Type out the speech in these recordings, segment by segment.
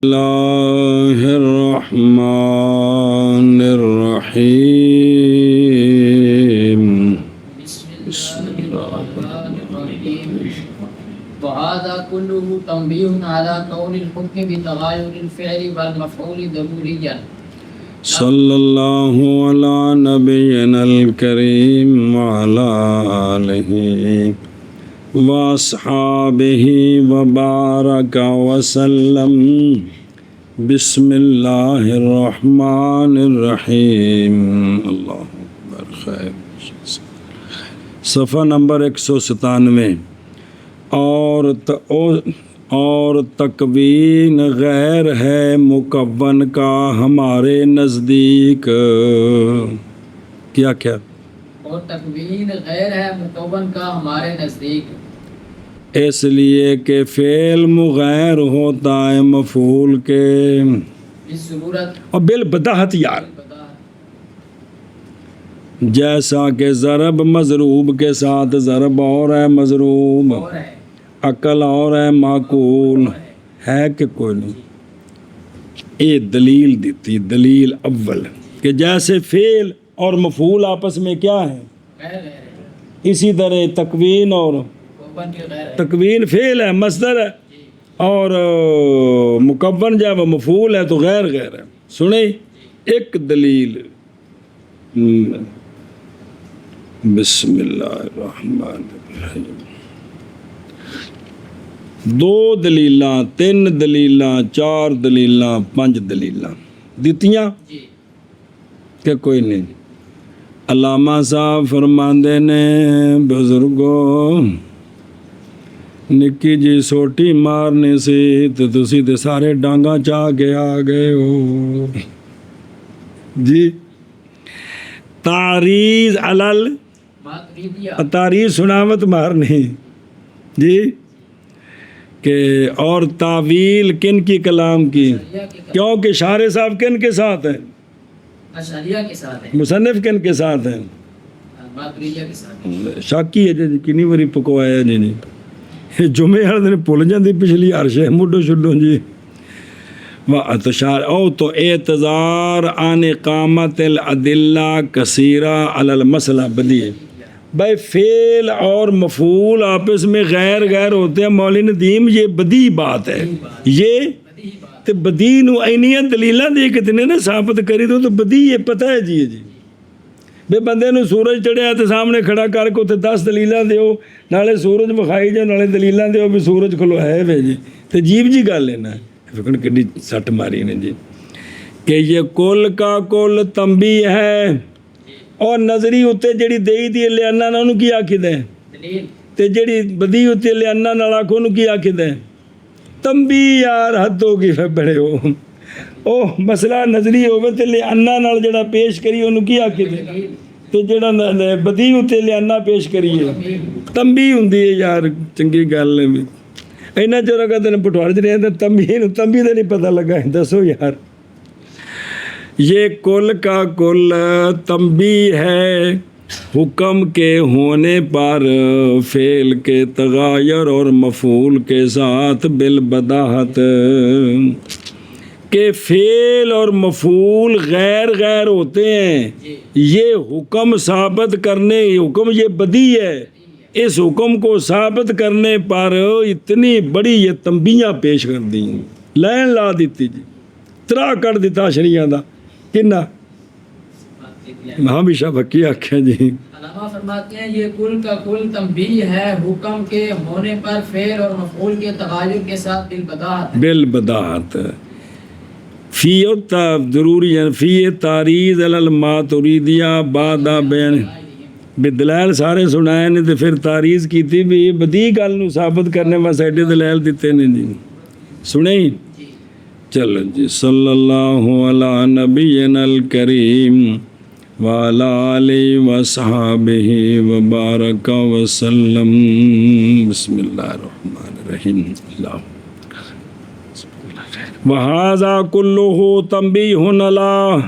اللہ الرحمن الرحیم بسم اللہ الرحمن الرحیم وهذا كله تنبيه على كون الحكم بتغاير الفعل والمفعول ضروريا صلی اللہ علی نبینا الکریم وعلی آلہ واصحابہ وبارک وسلم بسم اللہ الرحمن الرحیم اللہ اکبر خیر صفحہ نمبر 197 اور تکوین غیر ہے مکون کا ہمارے نزدیک کیا اور تکوین غیر ہے مکون کا ہمارے نزدیک اس لیے کہ فعل مغیر ہوتا ہے مفعول کے ضرورت اور بالبداہت یار جیسا کہ ضرب مضروب کے ساتھ ضرب اور ہے مضروب اور ہے عقل اور ہے معقول ہے کہ کوئی نہیں یہ دلیل دیتی دلیل اول کہ جیسے فعل اور مفعول آپس میں کیا ہے غیر ہے اسی طرح تکوین اور مکون کے غیر ہے تکوین فعل ہے مصدر ہے اور مکون جب مفعول ہے تو غیر غیر ہے سنیں ایک دلیل بسم اللہ الرحمن الرحیم دو دلیلاں تین دلیلاں چار دلیلاں پانچ دلیلاں دیتیاں جی کہ کوئی نہیں علامہ صاحب فرماندے نے بزرگوں نکی جی سوٹی مارنے سے تو تسی تے سارے ڈانگاں چاہ کے آ گئے ہو جی تعریض علل ماتریدیہ تعریض سناوت مارنی جی کہ اور تعویل کن کی کلام کی کیونکہ شارح صاحب کن کے ساتھ ہیں اشعریہ کے ساتھ ہے مصنف کن کے ساتھ ہیں ماتریدیہ کے ساتھ ہے شاکی ہے جی کنی وری پکوایا جی نہیں جمعے ہر دن بھول جاندی پچھلی عرش ہے مڈو شڈو جی او تو اعتذار عن اقامت الادلہ کثیرہ علی المسئلہ بدیع بھائی فعل اور مفعول آپس میں غیر غیر ہوتے ہیں مولی ندیم یہ بدیع بات ہے یہ تے بدیع نو اینیاں دلیلاں دے کے تے نے ثابت کری تو بدیع یہ پتہ ہے جی بے بندے نو سورج چڑھیا تے سامنے کھڑا کر کے تے 10 دلیلاں دیو نالے سورج بخائی جو نالے دلیلاں دیو بھی سورج کھلو ہے وے جی تے عجیب جی گل ہے نا فکر کڈی سٹ ماری نے جی کہ یہ کل کا کل تنبیہ ہے اور نظری اتے جڑی دئی دی لیانا نا انہوں کی آکھد ہے دلیل تے جڑی بدی اتے لیانا نا لاکھوں انہوں کی آکھد ہے تنبیہ یار حد ہو گئی پھر بڑے ہو او مسئلہ نظری ہوگا تے لیانا نال جڑا پیش کری انہوں کی آکھد ہے تے جڑا بدی اتے لیانا پیش کریے تنبیہ ہوندی ہے یار چنگی گل ہے اینا چورا کا تین پٹوار چ رہے ہیں تنبیہ تو نہیں پتہ لگا ہے دسو یار یہ کل کا کل تنبیہ ہے حکم کے ہونے پر فعل کے تغایر اور مفعول کے ساتھ بالبداہت کہ فعل اور مفعول غیر غیر ہوتے ہیں یہ حکم ثابت کرنے حکم یہ بدیع ہے اس حکم کو ثابت کرنے پر اتنی بڑی یہ تنبیہاں پیش کر دی لین لا دیتی جی ترا کر دیتا شریعہ دا کنہ ہمیشہ بکی آکھیں جی علامہ فرماتے ہیں یہ کل کا کل تنبیہ ہے حکم کے ہونے پر فعل اور مفعول کے تغایر کے ساتھ بالبداہت فی ضروری ہے فی تعریض علی الماتریدیہ بعد بین بدلائل سارے سنائے نے تو پھر تعریض کی تھی بھی بدی گل نو ثابت کرنے واسطے ایڈے دلائل دیتے نے جی سنیں چلو جی صلی اللہ علی نبینا الکریم وعلی آلہ وصحابہ وبارک وسلم بسم اللہ الرحمن الرحیم اللہ وَهَذَا كُلُّهُ تَنْبِيهٌ عَلَىٰ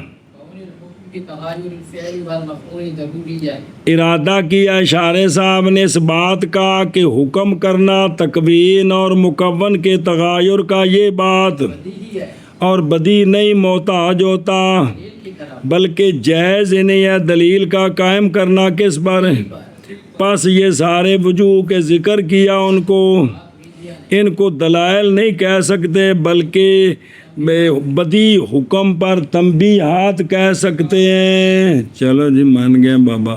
کی تغیر الفعل والمفعول ضروری ہے۔ ارادہ کیا اشارے صاحب نے اس بات کا کہ حکم کرنا تکوین اور مکون کے تغیر کا یہ بات بدیہی ہے اور بدی نہیں محتاج ہوتا، دلیل کی طرف بلکہ جائز نہیں ہے دلیل کا قائم کرنا کس پر ہے۔ پس یہ سارے وجوہ کے ذکر کیا ان کو دلائل نہیں کہہ سکتے بلکہ بدی حکم پر تنبیہات کہہ سکتے ہیں۔ چلو جی مان گئے بابا،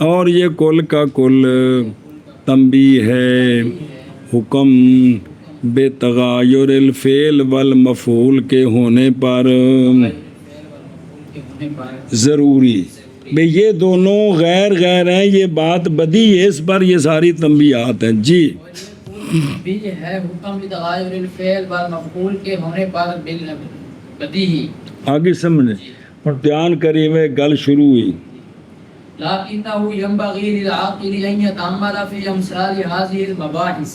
اور یہ کل کا کل تنبیہ ہے حکم بے تغیر الفعل والمفعول کے ہونے پر ضروری۔ بھئی یہ دونوں غیر ہیں، یہ بات بدی ہے، اس پر یہ ساری تنبیہات ہیں جی۔ بھی ہے حکم بتغیر الفعل والمفعول کے ہونے پر بدیہی۔ آگے سمجھیں اور دھیان کریے ہوئے گل شروع ہوئی۔ لکنہ ینبغی للعاقل ان یتامل فی امثال هذه المباحث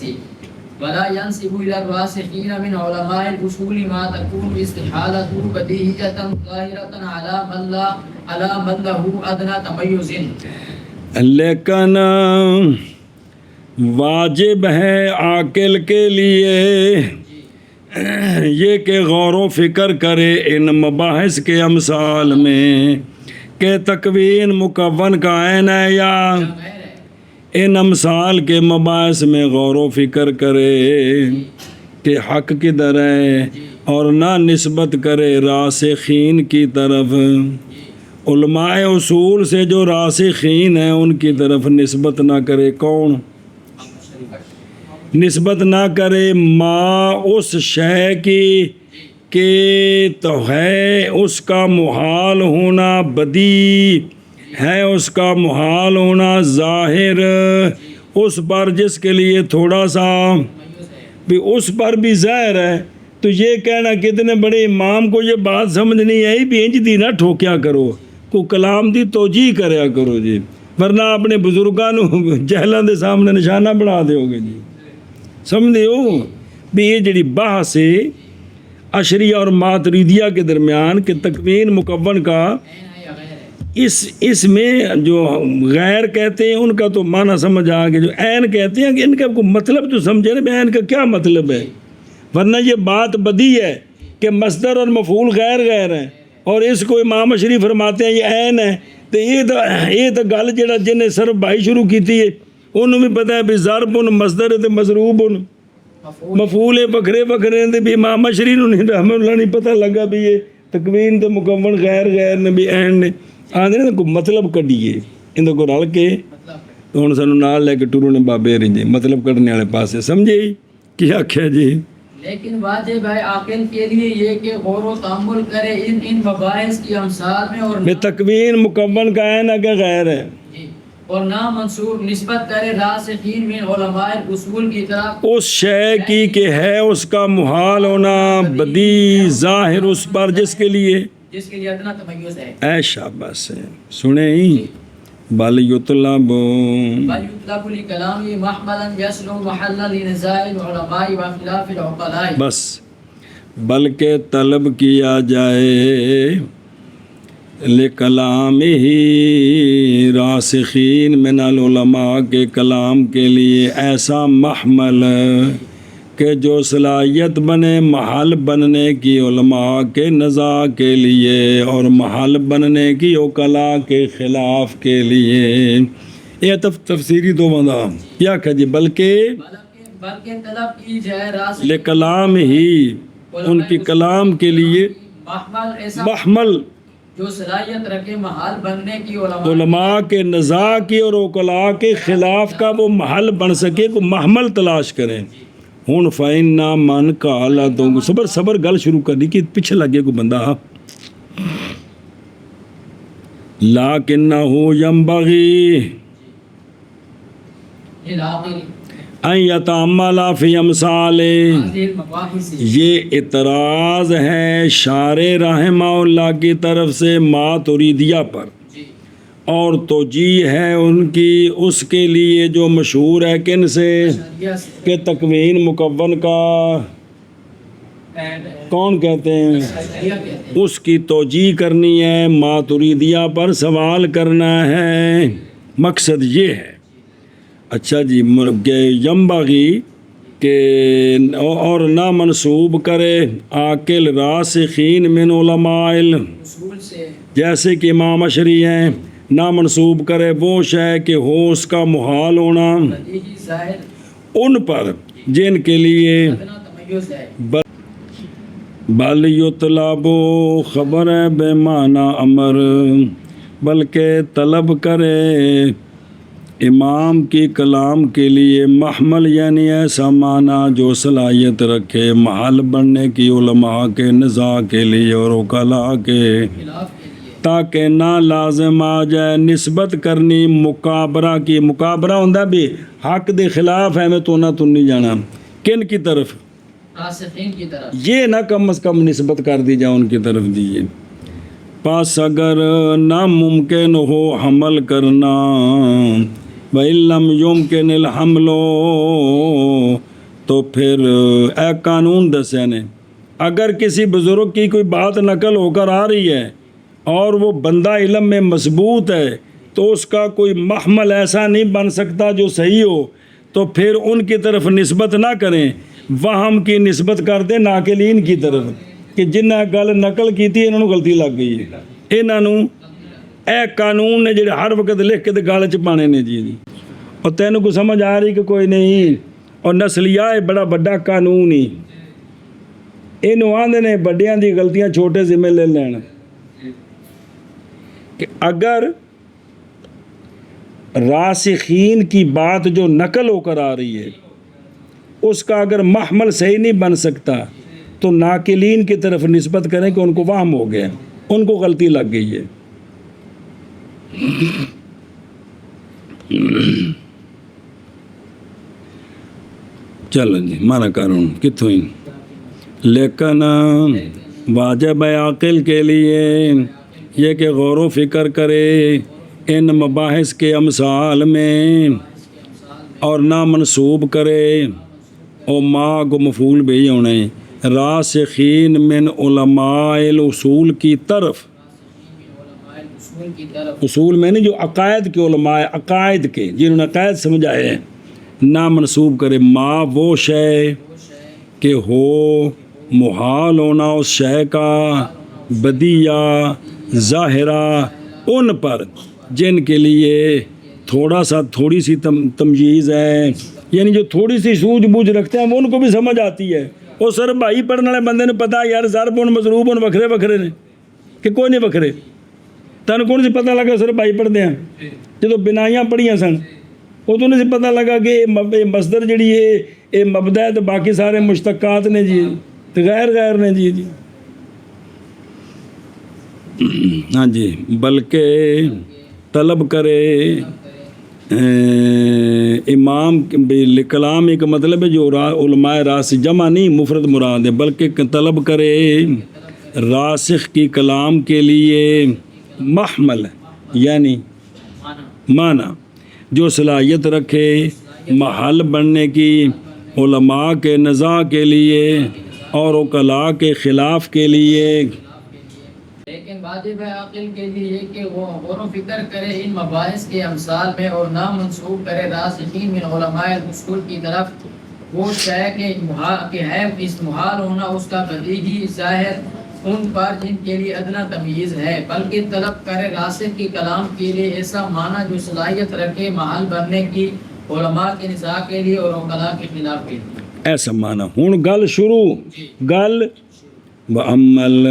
ولا ينسب الى الراسخین من علماء الاصول ما تكون استحالة بدیہیۃ ظاہرۃ علی من له ادنی تمیز۔ لیکن واجب ہے عاقل کے لیے یہ کہ غور و فکر کرے ان مباحث کے امثال میں کہ تکوین مکون کا عین ہے یا ان امثال کے مباحث میں غور و فکر کرے کہ حق کدھر ہے اور نہ نسبت کرے راسخین کی طرف، علماء اصول سے جو راسخین ہیں ان کی طرف نسبت نہ کرے۔ کون نسبت نہ کرے؟ ما اس شے کی کہ تو ہے اس کا محال ہونا، بدی ہے اس کا محال ہونا، ظاہر اس پر جس کے لیے تھوڑا سا بھی اس پر بھی ظاہر ہے۔ تو یہ کہنا کتنے بڑے امام کو یہ بات سمجھ نہیں آئی بھی انج دی نہ ٹھوکیا کرو، کو کلام دی توجیہ کریا کرو جی، ورنہ اپنے بزرگاں نو جہلاں دے سامنے نشانہ بنا دیو گے جی۔ سمجھے ہو بھی یہ جڑی بحث ہے اشریہ اور ماتریدیہ کے درمیان کہ تکوین مکون کا اس میں جو غیر کہتے ہیں ان کا تو معنی سمجھ آ گیا، جو عین کہتے ہیں کہ ان کا کوئی مطلب تو سمجھے نا، عین کا کیا مطلب ہے، ورنہ یہ بات بدی ہے کہ مصدر اور مفعول غیر ہیں اور اس کو امام اشری فرماتے ہیں یہ عین ہے۔ تو یہ تو گل جڑا جن نے صرف بھائی شروع کیتی ہے انہوں بھی پتہ ہے بھی ضرب مصدر ہے مضروب مفعول بکھرے ہیں، بھی امام اشری نو نہیں رحمہ اللہ نہیں پتہ لگا بھی یہ تکوین تے مکون غیر نے بھی عین نے آدھے نا کوئی مطلب کڈیے ان کو رل کے تو ہوں سانو نال لے کے ٹرو نے بابے رہے مطلب کڈنے والے پاسے سمجھے کی آخیا جی۔ لیکن واجب ہے عاقل کے لیے یہ کہ غور و تأمل کرے ان مباحث کی امثال میں اور تکوین مکون کا عین ہے کہ غیر ہے، اور نہ منسوب نسبت کرے راسخین من علماء اصول کی طرف اس شے کی کہ ہے اس کا محال ہونا، بدی ظاہر اس پر جس کے لیے ادنا تمیز ہے۔ اے شاباش ہے سنیں بل یطلب بل یطلب لکلام محملا یسلو محلا لنزاع العلماء وخلاف العقلاء، بس بلکہ طلب کیا جائے لکلام ہی راسخین من العلماء کے کلام کے لیے ایسا محمل کہ جو صلاحیت بنے محل بننے کی علماء کے نزاع کے لیے اور محل بننے کی عقلاء کے خلاف کے لیے۔ یہ تفسیری دو بندہ کیا کہ جی بلکہ طلب کی جائے راسخ لکلام ہی ان کی کلام کے لیے محمل ایسا محمل جو صلاحیت رکھے محل بننے کی علماء کے نزاع کی اور عقلاء کے خلاف کا وہ محل بن سکے کو محمل تلاش کریں۔ ہوں فَإِنَّا مَنْ قَالَ تو صبر گل شروع کرنی کہ پیچھے لگے کوئی بندہ لَكِنَّهُ يَنبَغِي أَن يَتَأَمَّلَ فِي أَمْثَالِ، یہ اعتراض ہے شارح رحمہ اللہ کی طرف سے ماتریدیہ پر، اور توجیہ ہے ان کی اس کے لیے جو مشہور ہے کن سے کہ تکوین مکون کا کون کہتے ہیں؟ اشعریہ کہتے ہیں۔ اس کی توجیہ کرنی ہے، ماتریدیہ پر سوال کرنا ہے، مقصد یہ ہے۔ اچھا جی، ینبغی کہ اور نہ منسوب کرے عاقل راسخین من علماء اصول سے جیسے کہ امام اشعری ہیں، نہ منسوب کرے وہ شے کہ ہو اس کا محال ہونا بدیہی ظاہر ان پر جن کے لیے ادنا تمیز ہے۔ بل یطلب خبر ہے بے معنی امر، بلکہ طلب کرے امام کی کلام کے لیے محمل یعنی ایسا معنی جو صلاحیت رکھے محل بننے کی علماء کے نزاع کے لیے اور وکلاء کے، خلاف کے لیے تاکہ نہ لازم آ جائے نسبت کرنی مقابرہ کی۔ مقابرہ ہوندہ بھی حق دے خلاف ہے، میں تو نہ تو نہیں جانا کن کی طرف، راسخین کی طرف۔ یہ نہ کم از کم نسبت کر دی جائے ان کی طرف دیئے۔ پس اگر ناممکن ہو حمل کرنا وَإِن لَّمْ يُمْكِنِ الْحَمْلُ، تو پھر اے قانون دسے نے اگر کسی بزرگ کی کوئی بات نقل ہو کر آ رہی ہے اور وہ بندہ علم میں مضبوط ہے تو اس کا کوئی محمل ایسا نہیں بن سکتا جو صحیح ہو، تو پھر ان کی طرف نسبت نہ کریں، وہم کی نسبت کر دیں ناقلین کی طرف کہ جنہیں گل نقل کی تھی انہوں غلطی لگ گئی ہے، انہوں اے قانون نے جڑے ہر وقت لکھ کے گل چ پانے نے جی اور تینوں کو سمجھ آ رہی کہ کوئی نہیں، اور نسلیہ ہے بڑا بڑا قانون ہی، انہوں آندے نے بڑیاں دی غلطیاں چھوٹے ذمہ لے لینا کہ اگر راسخین کی بات جو نقل ہو کر آ رہی ہے اس کا اگر محمل صحیح نہیں بن سکتا تو ناقلین کی طرف نسبت کریں کہ ان کو وہم ہو گیا، ان کو غلطی لگ گئی ہے۔ چلو جی مانا کارون کتوں ہی، لیکن واجب ہے عاقل کے لیے یہ کہ غور و فکر کرے ان مباحث کے امثال میں اور نہ منسوب کرے او ما کو مفعول بھی ہونے راسخین من علماء الاصول کی طرف، اصول کی طرف اصول میں نہیں جو عقائد کے علماء عقائد کے جنہوں نے عقائد سمجھائے ہیں، نہ منسوب کرے ما وہ شے کہ ہو محال ہونا اس شے کا بدیہ ظاہرہ ان پر جن کے لیے تھوڑی سی تمجیز ہے، یعنی جو تھوڑی سی سوجھ بوجھ رکھتے ہیں وہ ان کو بھی سمجھ آتی ہے۔ وہ سر بھائی پڑھنے والے بندے نے پتا یار ضرب ان مضروب ان وکھرے وکھرے نے کہ کوئی نہیں وکھرے، تین کون سی پتہ لگا سر بھائی پڑھتے ہیں جدو بنائیاں پڑھیاں سن وہ تو نہیں سی پتہ لگا کہ مصدر جڑی ہے یہ مبدا ہے تو باقی سارے مشتقات نے جی تو غیر نے جی ہاں جی، بلکہ طلب کرے امام کلام ایک مطلب ہے جو علماء راسخ جمع نہیں مفرد مراد ہے، بلکہ طلب کرے راسخ کی کلام کے لیے محمل یعنی معنی جو صلاحیت رکھے محل بننے کی علماء کے نزاع کے لیے اور وکلاء کے خلاف کے لیے، لیکن واجب ہے عاقل کے لیے یہ کہ وہ غور و فکر کرے ان مباحث کے امثال میں اور نہ منسوب کرے راسخین من علماء الاصول کی طرف وہ شے کہ ہے اس محال ہونا اس کا بدیہی ظاہر ان پر جن کے لیے ادنا تمیز ہے، بلکہ طلب کرے راسخ کی کلام کے لیے ایسا معنی جو صلاحیت رکھے محل بننے کی علماء کے نزاع کے لیے اور وکلاء کے خلاف کے لیے۔ ایسا معنی ہوں گل شروع گل وعمل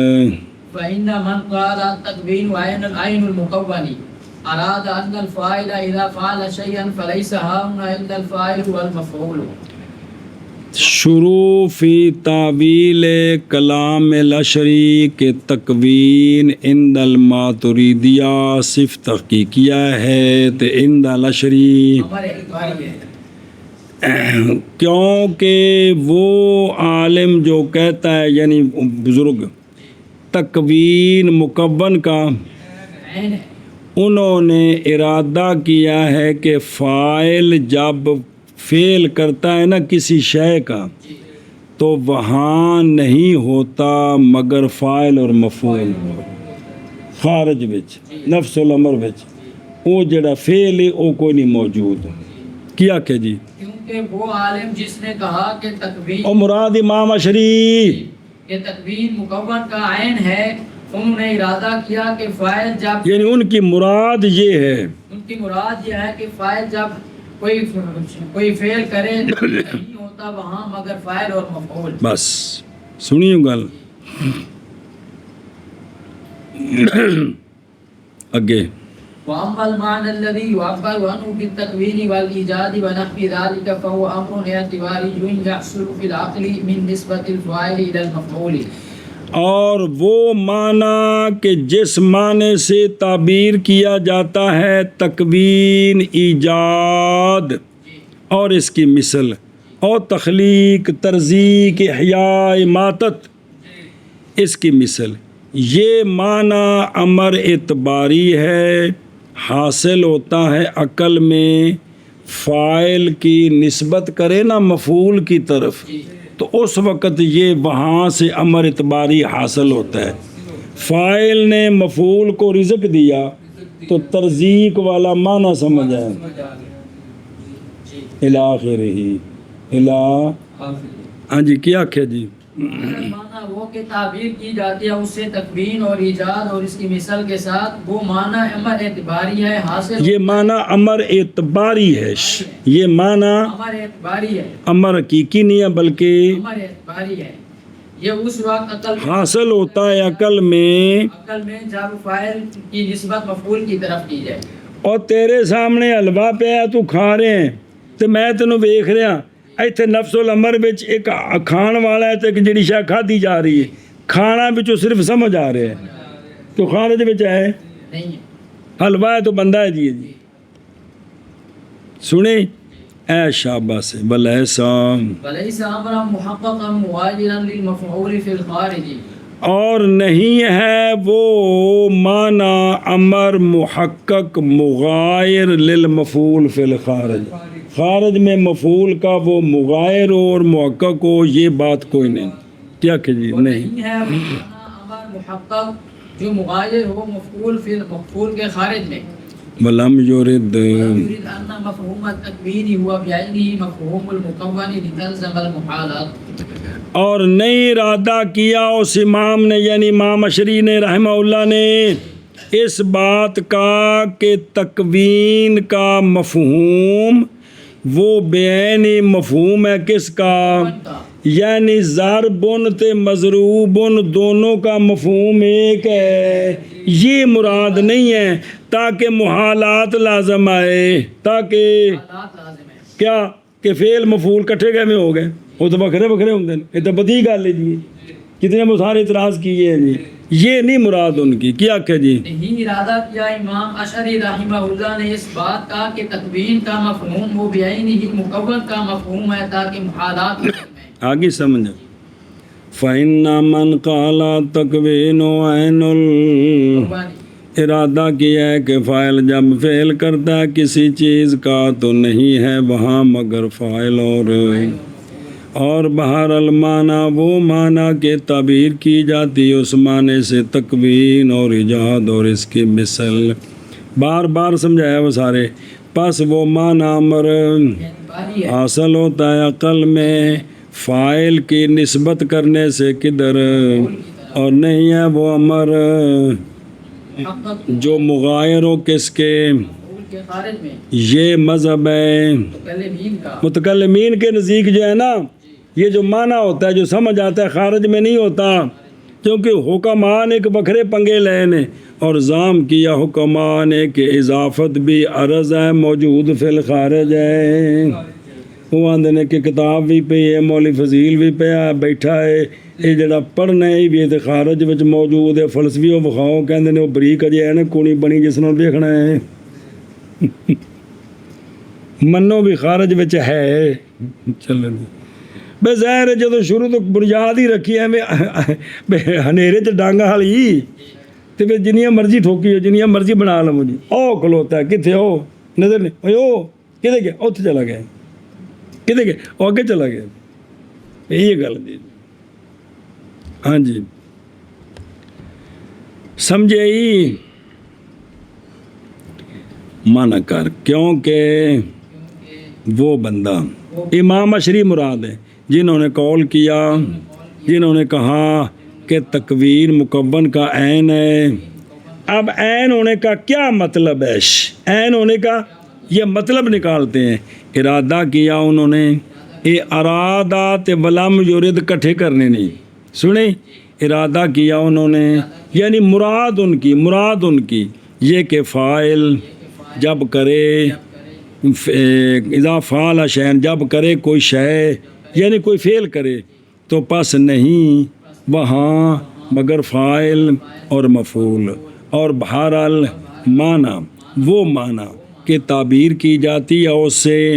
فإن من قال التكوين وعين المكون أراد أن الفاعل إذا فعل شيئا فليس هاهنا إلا الفاعل والمفعول۔ شروع فی تعویل کلام الاشعری کے تکوین عند الماتریدیہ صرف تحقیقیہ ہے تو عند الاشعری ہمارے اعتباری ہے کیونکہ وہ عالم جو کہتا ہے یعنی بزرگ تکوین مکون کا عین ہے، انہوں نے ارادہ کیا ہے کہ فاعل جب فعل کرتا ہے نا کسی شے کا تو تو وہاں نہیں ہوتا مگر فاعل اور مفعول خارج وچ نفس الامر وچ وہ جڑا فعل ہے وہ کوئی نہیں موجود کیا کہ جی کیونکہ وہ عالم جس نے کہا کہ تکوین اور مراد امام اشری کہ تکوین مکون کا عین ہے، انہوں نے ارادہ کیا کہ فاعل جب یعنی ان کی مراد یہ ہے ان کی مراد یہ ہے کہ فاعل جب کوئی فعل کرے تو نہیں ہوتا وہاں مگر فاعل اور مفعول. بس سنیو گل اگے وَأَمَّا الْمَعْنَى الَّذِي يُعَبَّرُ عَنْهُ بِالتَّكْوِينِ وَالْإِيجَادِ وَنَحْوِ ذَلِكَ فَهُوَ أَمْرٌ اعْتِبَارِيٌّ يَحْصُلُ فِي الْعَقْلِ مِنْ نِسْبَةِ الْفَاعِلِ إِلَى الْمَفْعُولِ. اور وہ معنی کہ جس معنی سے تعبیر کیا جاتا ہے تکوین ایجاد اور اس کی مثل اور تخلیق ترزیق احیاء اماتت اس کی مثل یہ معنی امر اعتباری ہے حاصل ہوتا ہے عقل میں فاعل کی نسبت کرے نا مفعول کی طرف تو اس وقت یہ وہاں سے امر اعتباری حاصل ہوتا ہے فاعل نے مفعول کو رزق دیا تو ترزیق والا معنی سمجھ آئے الاخرہ ہاں جی کیا کہے جی معنی وہ کہ تعبیر کی جاتی ہے اس سے تکوین اور ایجاد اور اس کی مثال کے ساتھ وہ معنی امر اعتباری ہے حاصل یہ معنی امر اعتباری ہے یہ معنی امر اعتباری ہے امر حقیقی نہیں ہے بلکہ امر اعتباری ہے یہ اس وقت عقل حاصل ہوتا ہے عقل میں جب فاعل کی نسبت مفعول کی طرف کی جائے اور تیرے سامنے حلوہ پیا تو کھا رہے ہیں تو میں تینوں ویکھ رہا ایتھے نفس الامر وچ ایک کھان والا ہے تو ایک جڑی شے کھادی جا رہی ہے کھانا وچوں صرف سمجھ آ رہا ہے تو خارج وچ ہے نہیں حلوہ ہے تو بندہ ہے جی سنیں اے شاباش ولیسا وليس امرا محققا مواجرا للمفعول في الخارج اور نہیں ہے وہ معنی امر محقق مغایر للمفعول فی الخارج خارج میں مفعول کا وہ مغایر ہو اور محقق ہو یہ بات کوئی نہیں کیا کہ جی نہیں ہے امر محقق جو مغایر ہو مفعول فی المفعول کے خارج میں ولم یرد يريد ان مفهوم التكوين هو بعينه مفهوم المكون لتلزم المحالات اور نہیں ارادہ کیا اس امام نے یعنی امام اشری نے رحمہ اللہ نے اس بات کا کہ تکوین کا مفہوم وہ بعین مفہوم ہے کس کا یعنی ضربن تے مضروبن دونوں کا مفہوم ایک ہے یہ مراد نہیں ہے تاکہ محالات لازم آئے تاکہ کیا کہ فعل مفعول کٹھے گئے میں ہو گئے وہ تو بکھرے بکھرے ہوں گے یہ تو بدی گل ہے جی کتنے مسارے اعتراض کیے ہیں جی یہ نہیں مراد ان کی کیا کہ جی نہیں ارادہ کیا امام اشعری رحمہ اللہ نے اس بات کا کہ تکوین کا مفہوم وہ بعینہ مکون کا مفہوم ہے تاکہ محالات آگے سمجھ فَإِنَّ مَنْ قَالَ تَكْوِينُ عَيْنُ ارادہ کیا ہے کہ فاعل جب فعل کرتا ہے کسی چیز کا تو نہیں ہے وہاں مگر فاعل اور بہر المعنی وہ معنی کے تعبیر کی جاتی ہے اس معنی سے تکوین اور ایجاد اور اس کی مثل بار بار سمجھایا وہ سارے پس وہ معنی امر حاصل ہوتا ہے عقل میں فاعل کی نسبت کرنے سے کدھر اور نہیں ہے وہ امر جو مغایر ہو کس کے یہ مذہب ہے متکلمین کے نزدیک جو ہے نا یہ جو معنی ہوتا ہے جو سمجھ آتا ہے خارج میں نہیں ہوتا کیونکہ حکمان ایک بکھرے پنگے لینے اور ضام کیا حکمان کہ اضافت بھی عرض ہے موجود فی الخارج ہے وہ آندے نے کہ کتاب بھی پہ ہے مولی فضیل بھی پہ بیٹھا ہے یہ جڑا پڑھنا ہے بھی تے خارج وچ موجود ہے فلسفی وہ وکھاؤ کہندے نے وہ بریک اجے ہے نا کونی بنی جس نال دیکھنا ہے منو بھی خارج وچ ہے چلو بے ظاہر ہے جدوں شروع تو بنیاد ہی رکھی ہے ہنیرے چ ڈانگا والی تے پھر جنیاں مرضی ٹھوکی ہو جنیاں مرضی بنا لو جی او کھلوتا ہے کتھے او نظر نہیں او کدھے گیا اوتھے چلا گیا کدھے گیا او اگے چلا گیا یہ گل جی ہاں جی سمجھے ہی مانا کر، کیونکہ وہ بندہ امام اشری مراد ہے جنہوں نے قول کیا، جنہوں نے کہا کہ تکوین مکون کا عین ہے۔ اب عین ہونے کا کیا مطلب ہے؟ عین ہونے کا یہ مطلب نکالتے ہیں، ارادہ کیا انہوں نے، یہ ارادات ولم یرد کٹھے کرنے نہیں، سنیں، ارادہ کیا انہوں نے، یعنی مراد ان کی یہ کہ فاعل جب کرے، اذا فعل شیئن جب کرے کوئی شے، یعنی کوئی فعل کرے تو پس نہیں وہاں مگر فاعل اور مفعول، اور بہرحال معنی وہ معنی کہ تعبیر کی جاتی ہے اس سے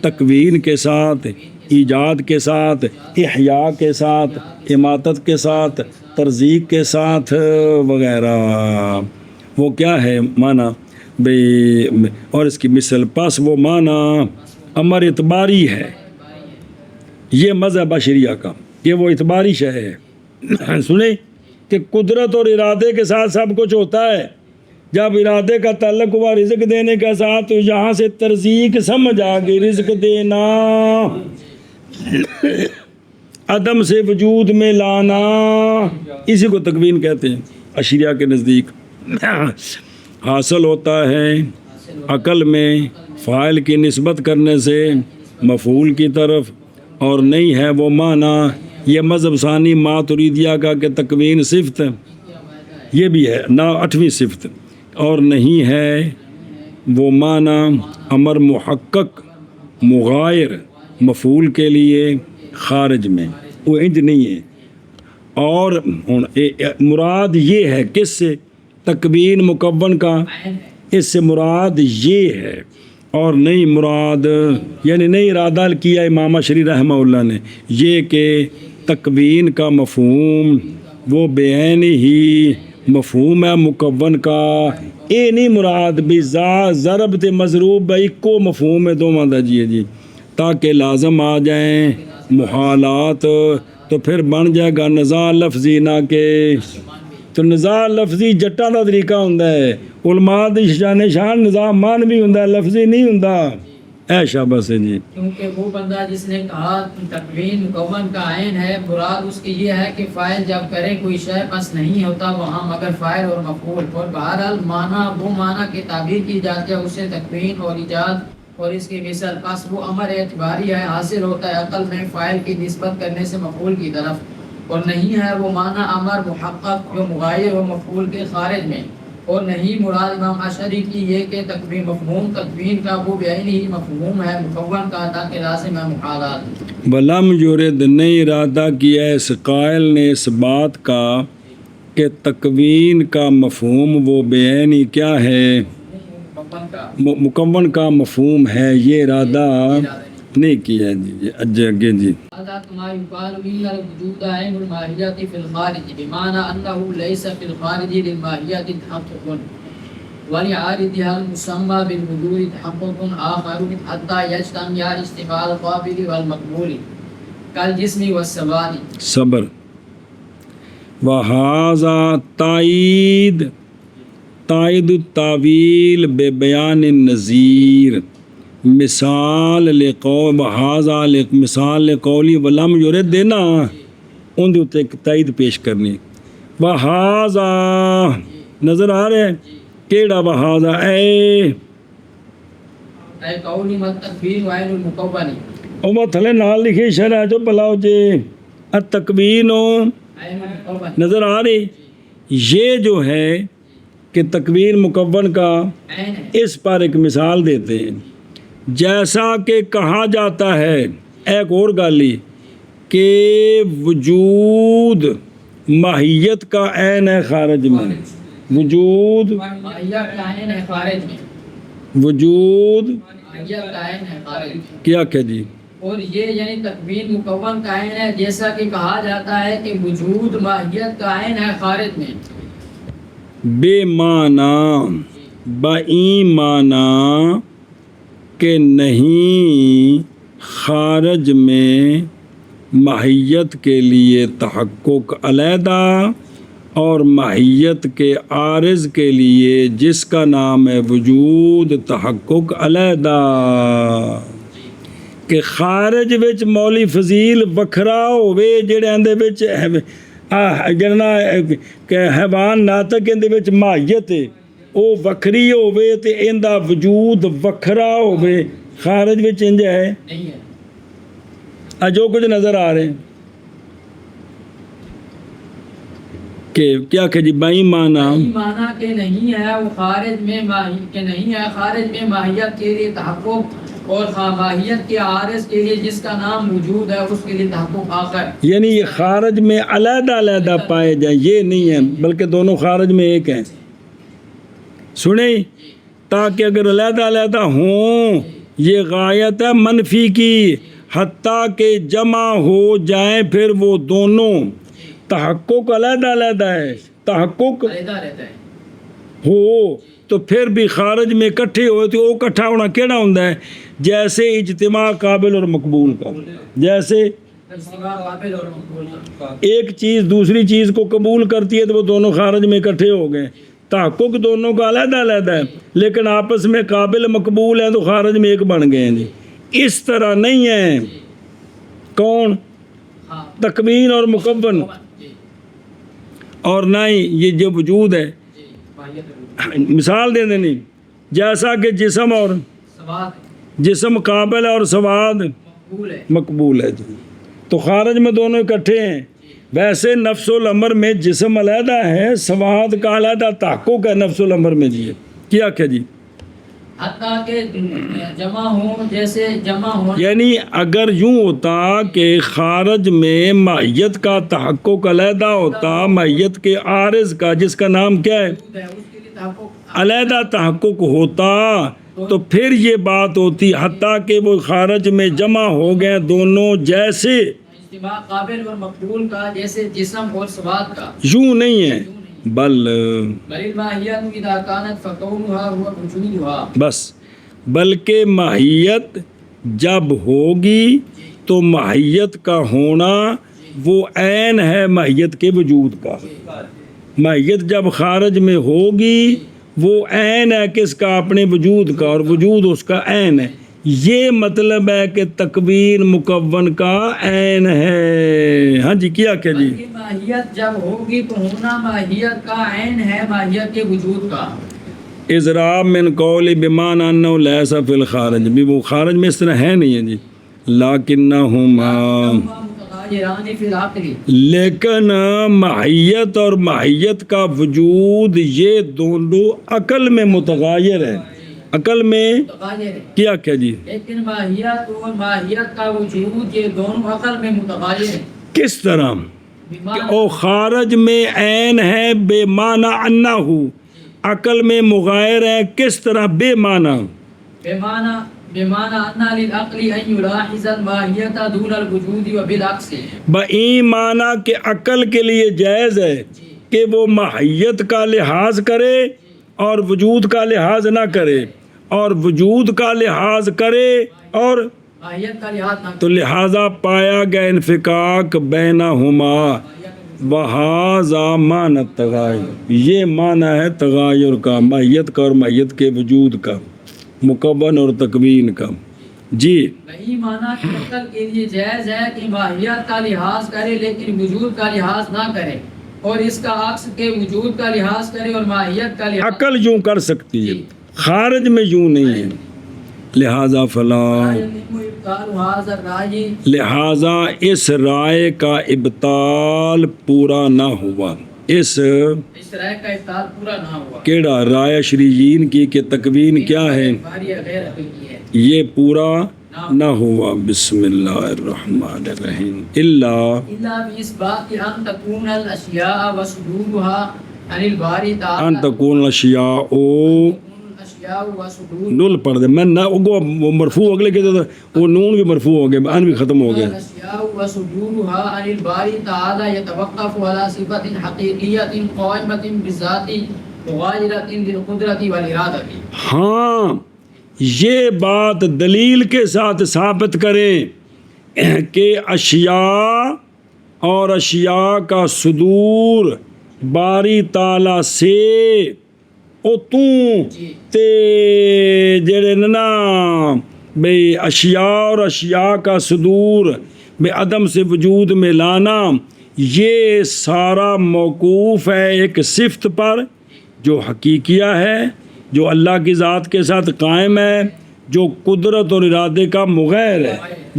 تکوین کے ساتھ، ایجاد کے ساتھ، احیاء کے ساتھ، اماتت کے ساتھ، ترزیق کے ساتھ وغیرہ، وہ کیا ہے معنی بھئی، اور اس کی مثل پس وہ معنی امر اعتباری ہے، یہ مذہب اشریہ کا، یہ وہ اعتباری شے ہے، سنیں کہ قدرت اور ارادے کے ساتھ سب کچھ ہوتا ہے، جب ارادے کا تعلق ہوا رزق دینے کے ساتھ تو یہاں سے ترزیق سمجھ آ گئی، رزق دینا، عدم سے وجود میں لانا، اسی کو تکوین کہتے ہیں اشریہ کے نزدیک۔ حاصل ہوتا ہے عقل میں فاعل کی نسبت کرنے سے مفعول کی طرف، اور نہیں ہے وہ معنی، یہ مذہب ثانی ماتریدیہ کا کہ تکوین صفت، یہ بھی ہے نا 8ویں صفت، اور نہیں ہے وہ معنی امر محقق مغایر مفعول کے لیے خارج میں، وہ انج نہیں ہے۔ اور مراد یہ ہے کس سے؟ تکوین مکون کا، اس سے مراد یہ ہے، اور نہیں مراد، یعنی نہیں ارادہ کیا امام اشری رحمہ اللہ نے یہ کہ تکوین کا مفہوم وہ بعین ہی مفہوم ہے مکون کا، اے نہیں مراد بھی ضرب تے مضروب بھائی کو مفہوم ہے دو ماندہ جی تاکہ لازم آ جائیں محالات، تو پھر بن جائے گا نزاع لفظی، نہ کہ تو نزاع لفظی جٹاں دا طریقہ ہوندا ہے، علماء دی شان نزاع معنوی ہوندا ہے، لفظی نہیں ہوندا، اے شاباش ہے جی۔ کیونکہ وہ بندہ جس نے کہا تکوین مکون کا عین ہے، مراد اس کی یہ ہے کہ فاعل جب کرے کوئی شے پس نہیں ہوتا وہاں مگر فاعل اور مفعول، اور بہرحال معنی وہ معنی کی تعبیر کی جاتی ہے اسے تکوین اور ایجاد، اور اس کی مثال پس وہ امر اعتباری ہے، حاصل ہوتا ہے عقل میں فاعل کی نسبت کرنے سے مفعول کی طرف، اور نہیں ہے وہ معنی امر محقق جو مغایر و مفعول کے خارج میں، اور نہیں مراد امام اشعری کی یہ کہ تکوین مفہوم تکوین کا وہ بعین ہی مفہوم ہے مکون کا تاکہ لازم ہے محالات۔ ولم یرد نہیں ارادہ کیا اس قائل نے اس بات کا کہ تکوین کا مفہوم وہ بعین ہی کیا ہے مکون کا مفہوم ہے، یہ ارادہ نہیں کیا جی۔ اگے جی هذا كما يقال إن الوجود عين الماهية في الخارج بمعنى أنه ليس في الخارج للماهية تحقق ولعارضها المسمى بالوجود تحقق آخر حتى يجتمع اجتماع القابل والمقبول كالجسم والسواد۔ صبر وهذا تائید التاویل بے بیان النظیر، مثال لقول بہذا مثال لقولی ولم یرد دینا ان دے اتنے تائید پیش کرنی، بہذا نظر آ رہے کیڑا بہذا اے قولی متکبیر وعین المکونی، او وہ تھلے نال لکھے شرح جو بلاؤ جے التکوین نظر آ رہی، یہ جو ہے کہ تکوین مکون کا اس پر ایک مثال دیتے ہیں، جیسا کہ کہا جاتا ہے ایک اور گالی کہ وجود ماہیت کا عین ہے خارج میں، وجود وجود کیا کہ جی، اور یہ یعنی تکوین مکون کا عین ہے جیسا کہ کہا جاتا ہے کہ وجود ماہیت کا عین ہے خارج میں، بے معنی بئی معنی کہ نہیں خارج میں ماہیت کے لیے تحقق علیحدہ اور ماہیت کے عارض کے لیے جس کا نام ہے وجود تحقق علیحدہ کہ خارج وچ مولی فضیل وکھرا ہوے جڑے اندے وچ جڑنا کہ حیوان ناطق اندے وچ ماہیت ہے او وکھری ہوے تے ایندا وجود وکھرا ہوے خارج وچ انج ہے نہیں ہے جو کچھ نظر آ رہے ہیں کہ کیا کہ جی بائی معنی معنی کہ نہیں ہے وہ خارج میں کہ نہیں ہے خارج میں ماہیت کے لیے تحقق اور ماہیت کے عارض کے لیے جس کا نام وجود ہے اس کے لیے تحقق آخر یعنی یہ خارج میں علیحدہ علیحدہ پائے جائیں یہ نہیں ہے بلکہ دونوں خارج میں ایک ہیں سنیں تاکہ اگر علیحدہ علیحدہ ہوں یہ غایت ہے منفی کی حتیٰ کہ جمع ہو جائیں پھر وہ دونوں تحقق علیحدہ علیحدہ ہے تحقق علیحدہ رہتا ہے ہو تو پھر بھی خارج میں اکٹھے ہوئے تو وہ اکٹھا ہونا کیڑا ہوندا ہے جیسے اجتماع قابل اور مقبول کا جیسے قابل اور مقبول کا ایک چیز دوسری چیز کو قبول کرتی ہے تو وہ دونوں خارج میں اکٹھے ہو گئے تحقق دونوں کا علیحدہ علیحدہ ہے لیکن آپس میں قابل مقبول ہیں تو خارج میں ایک بن گئے ہیں جی اس طرح نہیں ہے کون تکوین اور مکون اور نہ ہی یہ جو وجود ہے مثال دے دینی جیسا کہ جسم اور جسم قابل اور سواد مقبول ہے جی تو خارج میں دونوں اکٹھے ہیں ویسے نفس الامر میں جسم علیحدہ ہے سواد کا علیحدہ تحقق ہے نفس الامر میں جی کیا کہ جی حتیٰ کہ جمع ہوں جیسے جمع ہو یعنی اگر یوں ہوتا کہ خارج میں ماہیت کا تحقق علیحدہ ہوتا ماہیت کے عارض کا جس کا نام کیا ہے اس کے لیے تحقق علیحدہ تحقق ہوتا تو پھر یہ بات ہوتی حتیٰ کہ وہ خارج میں جمع ہو گئے دونوں جیسے اجتماع قابل اور مقبول کا جیسے جسم اور سواد کا یوں نہیں ہے بل الماہیت اذا کانت فکونها هو وجودها بس بلکہ ماہیت جب ہوگی تو ماہیت کا ہونا وہ عین ہے ماہیت کے وجود کا ماہیت جب خارج میں ہوگی وہ عین ہے کس کا اپنے وجود کا اور وجود اس کا عین ہے یہ مطلب ہے کہ تکوین مکون کا عین ہے ہاں جی کیا کہ جی ماہیت جب ہوگی تو ہونا ماہیت کا عین ہے ماہیت کے وجود کا اضراب من قول بمعنی انه ليس في الخارج بھی وہ خارج میں اس طرح ہے نہیں ہے جی لکنہما متغیران فی العقل لیکن ماہیت اور ماہیت کا وجود یہ دونوں عقل میں متغیر ہے عقل میں کیا کیا جی لیکن ماہیت اور ماہیت کا وجود یہ دونوں عقل میں متغیر ہے کس طرح کہ او خارج میں عین ہے بے معنی انہو عقل میں مغایر ہے کس طرح بے معنی بمعنى أن للعقل أن يلاحظ الماهية دون الوجود وبالعكس بئی معنی کہ عقل کے لیے جائز ہے کہ وہ ماہیت کا لحاظ کرے اور وجود کا لحاظ نہ کرے اور وجود کا لحاظ کرے اور ماہیت کا لحاظ نہ تو لہٰذا پایا گیا انفکاک بینہما وہذا معنی التغایر یہ معنی ہے تغایر کا ماہیت کا اور ماہیت کے وجود کا مکون اور تکوین کا جی وہی معنی کہ عقل کے لیے جائز ہے کہ ماہیت کا لحاظ کرے لیکن وجود کا لحاظ نہ کرے اور اس کا عکس کے وجود کا لحاظ کرے اور ماہیت کا لحاظ عقل یوں کر سکتی ہے خارج میں یوں نہیں ہے لہذا فلا لہذا اس رائے کا ابطال پورا نہ ہوا اس رائے کا ابطال پورا نہ ہوا کیڑا رائے شریعین کی کہ تکوین کیا ہے یہ پورا نہ ہوا بسم اللہ الرحمن الرحیم الا بإثبات ان تكون الاشیاء وصدورها عن الباری تعالی ان تکون الاشیاء نول پڑھ دے میں نہ وہ مرفوع اگلے کہتے تھے وہ نون بھی مرفوع ہو گئے ان بھی ختم ہو گئے الاشیاء وصدورها عن الباری تعالی يتوقف على صفة حقیقیة قائمة بالذات مغایرة للقدرة والارادة ہاں یہ بات دلیل کے ساتھ ثابت کریں کہ اشیاء اور اشیاء کا صدور باری تعالیٰ سے او تے جڑے نا بھئی اشیاء اور اشیاء کا صدور بے عدم سے وجود میں لانا، یہ سارا موقوف ہے ایک صفت پر جو حقیقیہ ہے، جو اللہ کی ذات کے ساتھ قائم ہے، جو قدرت اور ارادے کا مغیر ہے۔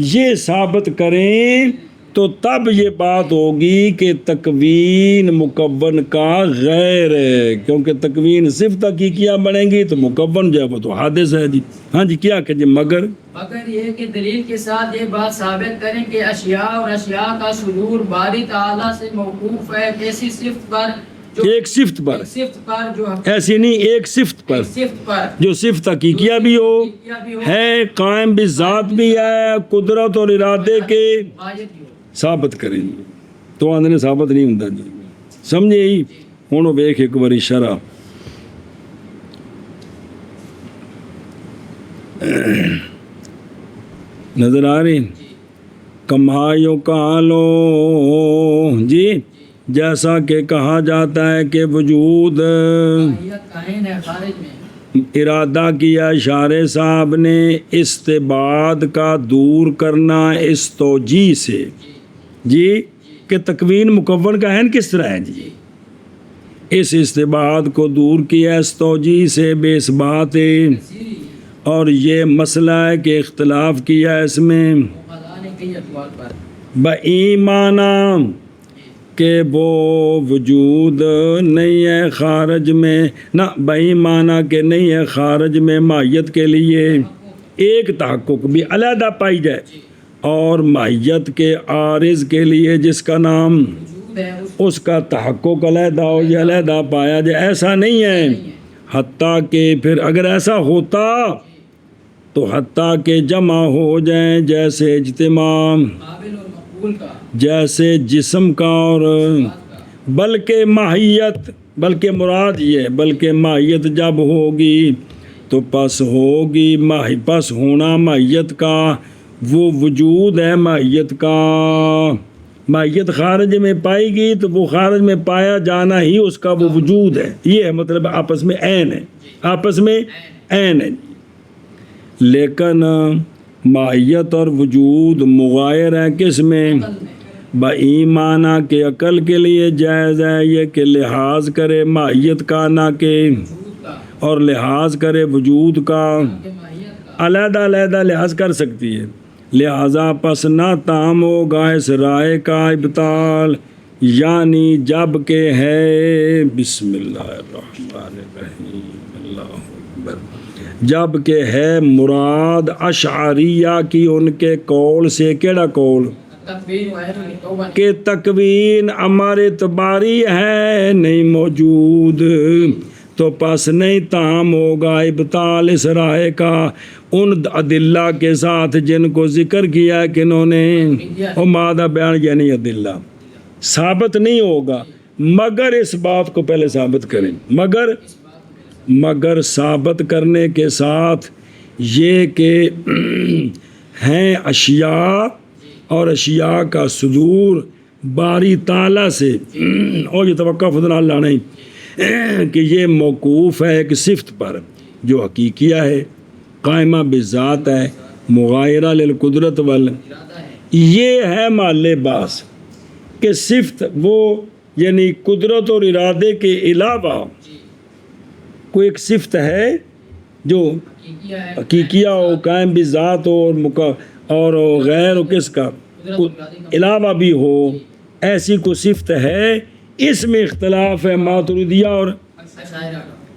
یہ ثابت کریں تو تب یہ بات ہوگی کہ تکوین مکون کا غیر ہے، کیونکہ تکوین صرف حقیقیہ بنے گی تو مکون جو ہے وہ تو حادث ہے جی۔ ہاں جی کیا کہ جی مگر یہ کہ دلیل کے ساتھ یہ بات ثابت کریں کہ اشیاء اور اشیاء کا صدور باری تعالیٰ سے موقوف ہے ایسی صفت پر ایک صفت پر، جو ایسی نہیں ایک صفت پر جو صفت حقیقیہ بھی ہو ہے، قائم بھی ذات بھی ہے، قدرت اور ارادے کے ثابت کریں گے تو آندھنے ثابت نہیں ہوتا جی، سمجھے ہی ہونو بیک ایک باری شرح نظر آ رہی کمایو کالو جی، جیسا کہ کہا جاتا ہے کہ وجود ارادہ کیا اشارے صاحب نے استباد کا دور کرنا اس توجیہ سے جی، کہ تکوین مکون کا عین کس طرح ہے جی، اس استباد کو دور کیا اس توجیہ سے بے اثبات، اور یہ مسئلہ ہے کہ اختلاف کیا اس میں بایمانہ کہ وہ وجود نہیں ہے خارج میں، نہ بایمانہ کہ نہیں ہے خارج میں ماہیت کے لیے ایک تحقق بھی علیحدہ پائی جائے، اور ماہیت کے عارض کے لیے جس کا نام اس کا تحقق علیحدہ ہو یا علیحدہ پایا جائے، ایسا نہیں ہے۔ حتیٰ کہ پھر اگر ایسا ہوتا تو حتیٰ کہ جمع ہو جائیں جیسے اجتماع، جیسے جسم کا اور بلکہ ماہیت، بلکہ مراد یہ ہے بلکہ ماہیت جب ہوگی تو پس ہوگی پس ہونا ماہیت کا وہ وجود ہے، ماہیت کا ماہیت خارج میں پائے گی تو وہ خارج میں پایا جانا ہی اس کا وہ وجود ہے، یہ ہے مطلب آپس میں عین ہے، آپس میں عین ہے۔ لیکن ماہیت اور وجود مغایر ہے کس میں؟ بایمانہ کے عقل کے لیے جائز ہے یہ کہ لحاظ کرے ماہیت کا نہ کہ، اور لحاظ کرے وجود کا، علیحدہ علیحدہ لحاظ کر سکتی ہے، لہذا پس نہ تام ہوگا اس رائے کا ابطال، یعنی جب کہ ہے بسم اللہ الرحمن الرحیم اللہ اکبر، جب کہ ہے مراد اشعریہ کی ان کے قول سے، کیڑا قول کہ تکوین ہمارے اعتباری ہے نہیں موجود، تو پس نہیں تام ہوگا ابطال اس رائے کا ان ادلہ کے ساتھ جن کو ذکر کیا کہ انہوں نے وہ مادہ بیان یعنی ادلہ ثابت نہیں ہوگا، مگر اس بات کو پہلے ثابت کریں، مگر ثابت کرنے کے ساتھ یہ کہ ہیں اشیاء اور اشیاء کا صدور باری تعالیٰ سے، اور یہ توقع فضل اللہ نہیں کہ یہ موقوف ہے ایک صفت پر جو حقیقیہ ہے، قائمہ بذات ہے، مغایرہ للقدرت یہ ہے محل بحث کہ صفت وہ یعنی قدرت اور ارادے کے علاوہ کوئی ایک صفت ہے جو حقیقیہ ہو، قائم بذات ہو اور غیر ہو، کس کا علاوہ بھی ہو، ایسی کوئی صفت ہے، اس میں اختلاف ہے ماتریدیہ اور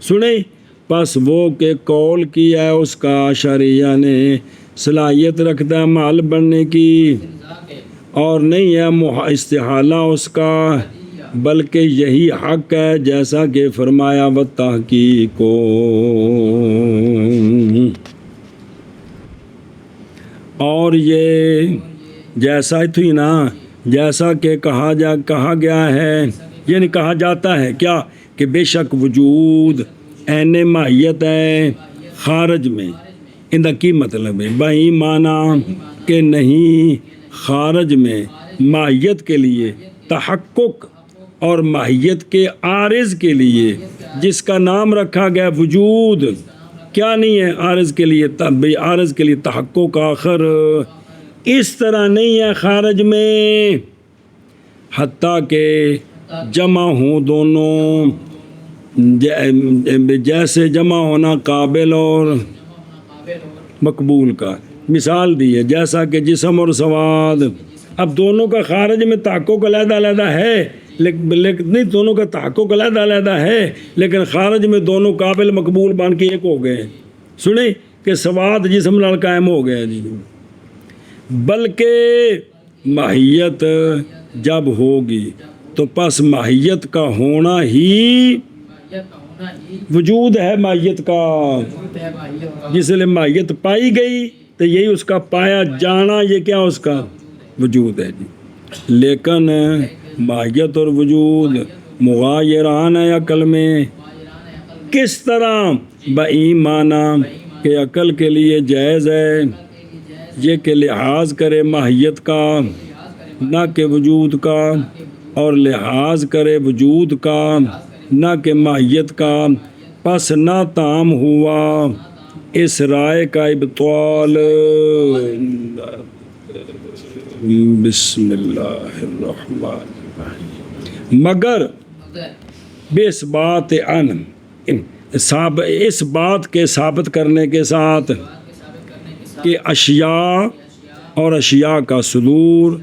سنیں، پس وہ کہ قول کیا ہے اس کا اشعریہ نے صلاحیت رکھتا ہے محل بننے کی، اور نہیں ہے استحالہ اس کا، بلکہ یہی حق ہے جیسا کہ فرمایا وَالتَّحْقِیقُ، اور یہ جیسا تھی نا، جیسا کہ کہا گیا ہے، یعنی کہا جاتا ہے کیا کہ بے شک وجود عین ماہیت ہے خارج میں، ان کا کی مطلب ہے بایمانہ کہ نہیں خارج میں ماہیت کے لیے تحقق اور ماہیت کے عارض کے لیے جس کا نام رکھا گیا وجود، کیا نہیں ہے عارض کے لیے؟ عارض کے لیے تحقق آخر اس طرح نہیں ہے خارج میں، حتیٰ کہ جمع ہوں دونوں، جیسے جمع ہونا قابل اور مقبول کا مثال دی ہے، جیسا کہ جسم اور سواد۔ اب دونوں کا خارج میں تحقق علیحدہ علیحدہ ہے، لیکن نہیں، دونوں کا تحقق علیحدہ علیحدہ ہے لیکن خارج میں دونوں قابل مقبول بن کے ایک ہو گئے۔ سنیں کہ سواد جسم نال قائم ہو گیا جی، بلکہ ماہیت جب ہوگی تو پس ماہیت کا ہونا ہی وجود ہے ماہیت کا، جس لیے ماہیت پائی گئی تو یہی اس کا پایا جانا، یہ کیا اس کا وجود ہے جی۔ لیکن ماہیت اور وجود مغایران ہے عقل میں، کس طرح؟ بایمانہ کہ عقل کے لیے جائز ہے یہ کہ لحاظ کرے ماہیت کا نہ کہ وجود کا، اور لحاظ کرے وجود کا نہ کہ ماہیت کا، پس نہ تام ہوا اس رائے کا ابطال۔ بسم اللہ الرحمن الرحیم۔ مگر بے اس بات اس بات کے ثابت کرنے کے ساتھ کہ اشیاء اور اشیاء کا صدور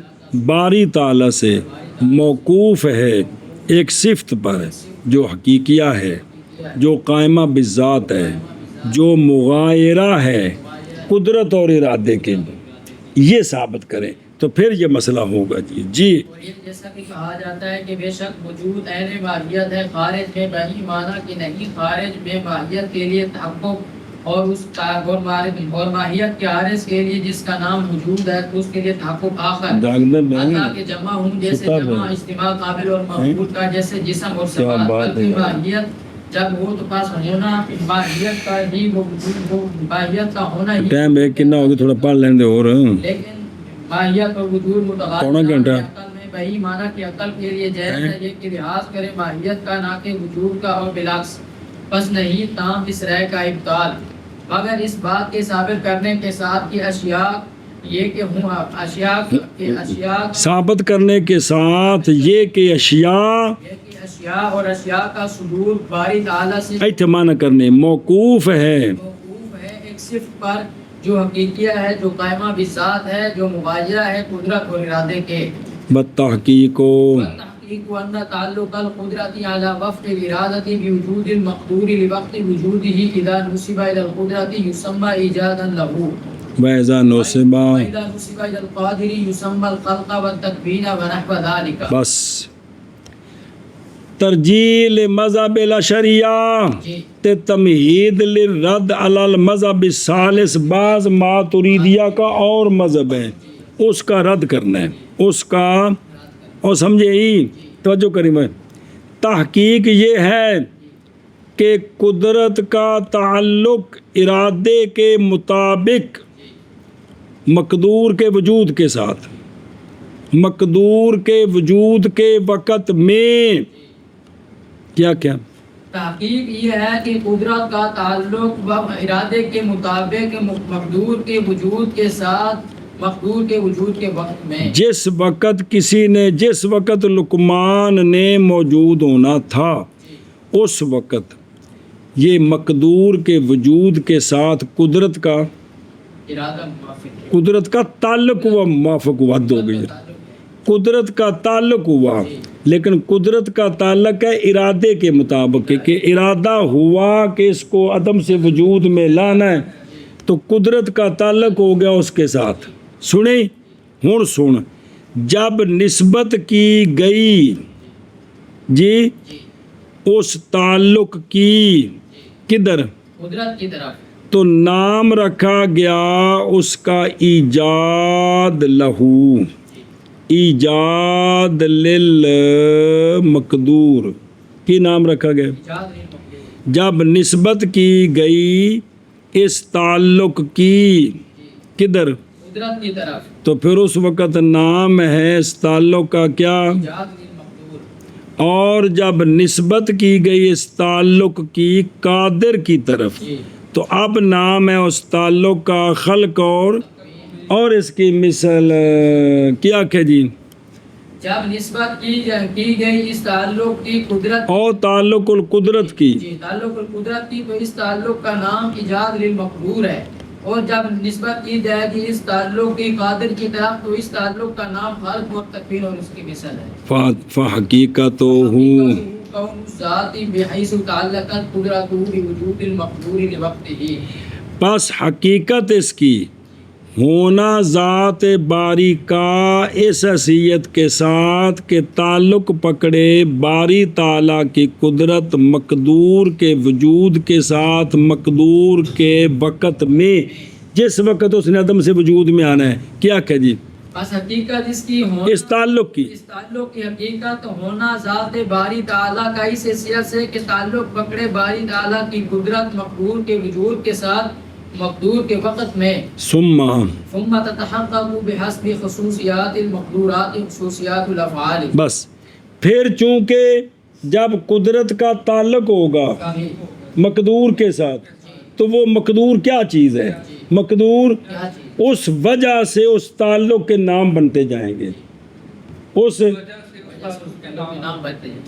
باری تعالیٰ سے موقوف ہے ایک صفت پر جو حقیقیہ ہے، جو قائمہ بالذات ہے، جو مغایرہ ہے قدرت اور ارادے کے، یہ ثابت کریں تو پھر یہ مسئلہ ہوگا جی۔ جی جیسا کہ کہا جاتا ہے کہ بے شک وجود عین ماہیت ہے، خارج میں بہی معنی کہ نہیں، خارج میں ماہیت کے لیے تحقق اور اس کا اور ماہیت کے عارض کے لیے جس کا نام وجود ہے تو اس کے لیے تحقق آخر، اللہ کے جمع ہوں جیسے جمع اجتماع قابل اور مقبول کا جیسے جسم اور صفات، بلکہ ماہیت جب ہو تو پاس ہونا ماہیت کا ہی ماہیت کا ہونا ہی ٹائم ہے کتنا ہوگا تھوڑا پڑھ لیں دے اور لیکن ماہیت اور وجود متغیر عقل میں بہی معنی کہ عقل کے لیے جائز ہے یہ کہ لحاظ کرے ماہیت کا نہ کہ وجود کا، اور بالعکس پس نہیں تام اس رائے کا ابطال، مگر اس بات کے ثابت کرنے کے ساتھ کہ اشیاء یہ کہ ہوں اشیاء ثابت کرنے کے ساتھ یہ کہ اشیاء اور اشیاء کا صدور باری تعالیٰ سے اہتمام کرنے موقوف ہے ایک صفت پر جو حقیقیہ ہے، جو قائمہ بالذات ہے، جو مغایرہ ہے قدرت اور ارادے کے، بالتحقیق ان تعلق القدرت على وفق الارادة بوجود المقدور لوقت وجوده اذا نسب الى القدرة يسمى ایجادا له، وَإِذَا نُسِبَ واذا نسب الى القادر يسمى الخلق والتكوين ونحو ذلك۔ بس ترجیل مذہب الاشریہ تے تمہید للرد علی المذہب الثالث، بعض ماتریدیہ کا اور مذہب ہے اس کا رد کرنا ہے، اس کا، اور سمجھے ہی توجہ کریں میں، تحقیق یہ ہے کہ قدرت کا تعلق ارادے کے مطابق مقدور کے وجود کے ساتھ، مقدور کے وجود کے وقت میں کیا تحقیق یہ ہے کہ قدرت کا تعلق ارادے کے مطابق مقدور کے وجود کے ساتھ، مقدور کے وجود کے وقت میں، جس وقت لقمان نے موجود ہونا تھا اس وقت یہ مقدور کے وجود کے ساتھ قدرت کا ارادہ موافق، قدرت کا تعلق ہوا، موافق ہوا، حد ہو گئی، قدرت کا تعلق ہوا، لیکن قدرت کا تعلق ہے ارادے کے مطابق، کہ ارادہ ہوا کہ اس کو عدم سے وجود میں لانا ہے تو قدرت کا تعلق ہو گیا اس کے ساتھ۔ سنیں ہوں سن، جب نسبت کی گئی جی اس تعلق کی کدھر؟ قدرت کی طرف، تو نام رکھا گیا اس کا ایجاد لہو، ایجاد للمقدور کی نام رکھا گیا۔ جب نسبت کی گئی اس تعلق کی کدھر؟ قدرت کی طرف تو پھر اس وقت نام ہے اس تعلق کا کیا؟ ایجاد للمقدور، اور جب نسبت کی گئی اس تعلق کی قادر کی طرف جی تو اب نام ہے اس تعلق کا خلق اور اس کی مثل کیا کہ جی؟ جب نسبت کی گئی اس تعلق کی قدرت، اور تعلق القدرت کی جی تعلق القدرت کی، تو اس تعلق کا نام ایجاد للمقدور ہے، اور جب نسبت کی جائے گی اس تعلق کی قادر کی طرف تو اس تعلق کا نام خلق اور تکوین اور اس کی مثل ہے۔ فحقیقت کون ذاتی بحیث تعلقت قدرتہ بوجود المقدور لوقتہ، پس حقیقت اس کی ہونا ذات باری کا اس حیثیت کے ساتھ کہ تعلق پکڑے باری تعالیٰ کی قدرت مقدور کے وجود کے ساتھ مقدور کے وقت میں، جس وقت اس نے عدم سے وجود میں آنا ہے، کیا کہ جی؟ بس حقیقت اس کی ہونا، اس تعلق کی اس تعلق کی حقیقت ہونا ذات باری تعالیٰ کا اس حیثیت سے کہ تعلق پکڑے باری تعالیٰ کی قدرت مقدور کے وجود کے ساتھ مقدور کے وقت میں، ثم تتحقق بحسب خصوصیات المقدورات خصوصیات الافعال، بس پھر چونکہ جب قدرت کا تعلق ہوگا مقدور کے ساتھ تو وہ مقدور کیا چیز ہے؟ مقدور اس وجہ سے اس تعلق کے نام بنتے جائیں گے، اس نام بنتے ہیں،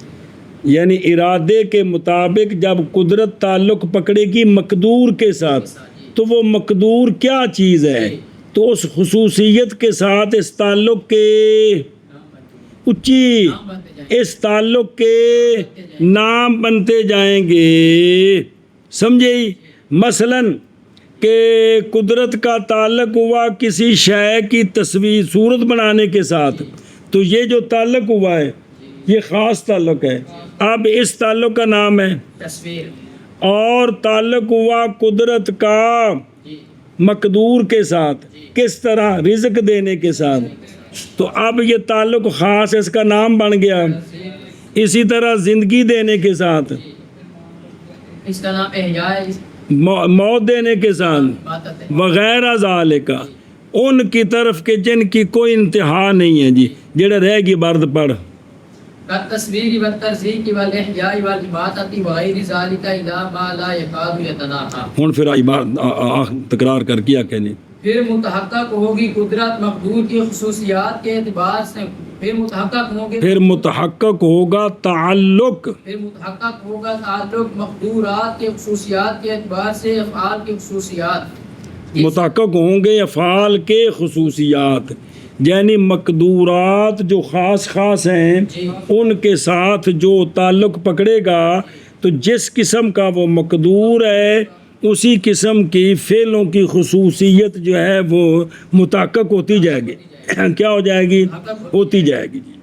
یعنی ارادے کے مطابق جب قدرت تعلق پکڑے گی مقدور کے ساتھ تو وہ مقدور کیا چیز ہے؟ تو اس خصوصیت کے ساتھ اس تعلق کے اچھی اس تعلق کے نام بنتے جائیں گے، سمجھے؟ مثلاً کہ قدرت کا تعلق ہوا کسی شے کی تصویر صورت بنانے کے ساتھ، تو یہ جو تعلق ہوا ہے یہ خاص تعلق ہے، اب اس تعلق کا نام ہے تصویر، اور تعلق ہوا قدرت کا مقدور کے ساتھ، کس طرح؟ رزق دینے کے ساتھ، تو اب یہ تعلق خاص اس کا نام بن گیا۔ اسی طرح زندگی دینے کے ساتھ، اس کا نام احیاء ہے، موت دینے کے ساتھ وغیرہ ذالک، ان کی طرف کے جن کی کوئی انتہا نہیں ہے جی، جڑے رہ گی برد پڑھ التصویر والترزیق والاحیاء والاماتۃ وغیر ذالک الی ما لا یکاد یتناہی، ہن پھر تکرار کر کیا کہنے، پھر متحقق ہوگی قدرت مقدور کی خصوصیات کے اعتبار سے، پھر متحقق ہوں گے، پھر متحقق ہوگا تعلق، پھر متحقق ہوگا تعلق مقدورات کے خصوصیات کے اعتبار سے افعال کی خصوصیات، متحقق ہوں گے افعال کے خصوصیات، یعنی مقدورات جو خاص خاص ہیں ان کے ساتھ جو تعلق پکڑے گا تو جس قسم کا وہ مقدور ہے اسی قسم کی فعلوں کی خصوصیت جو ہے وہ متحقق ہوتی جائے گی، کیا ہو جائے گی؟ ہوتی جائے گی جی،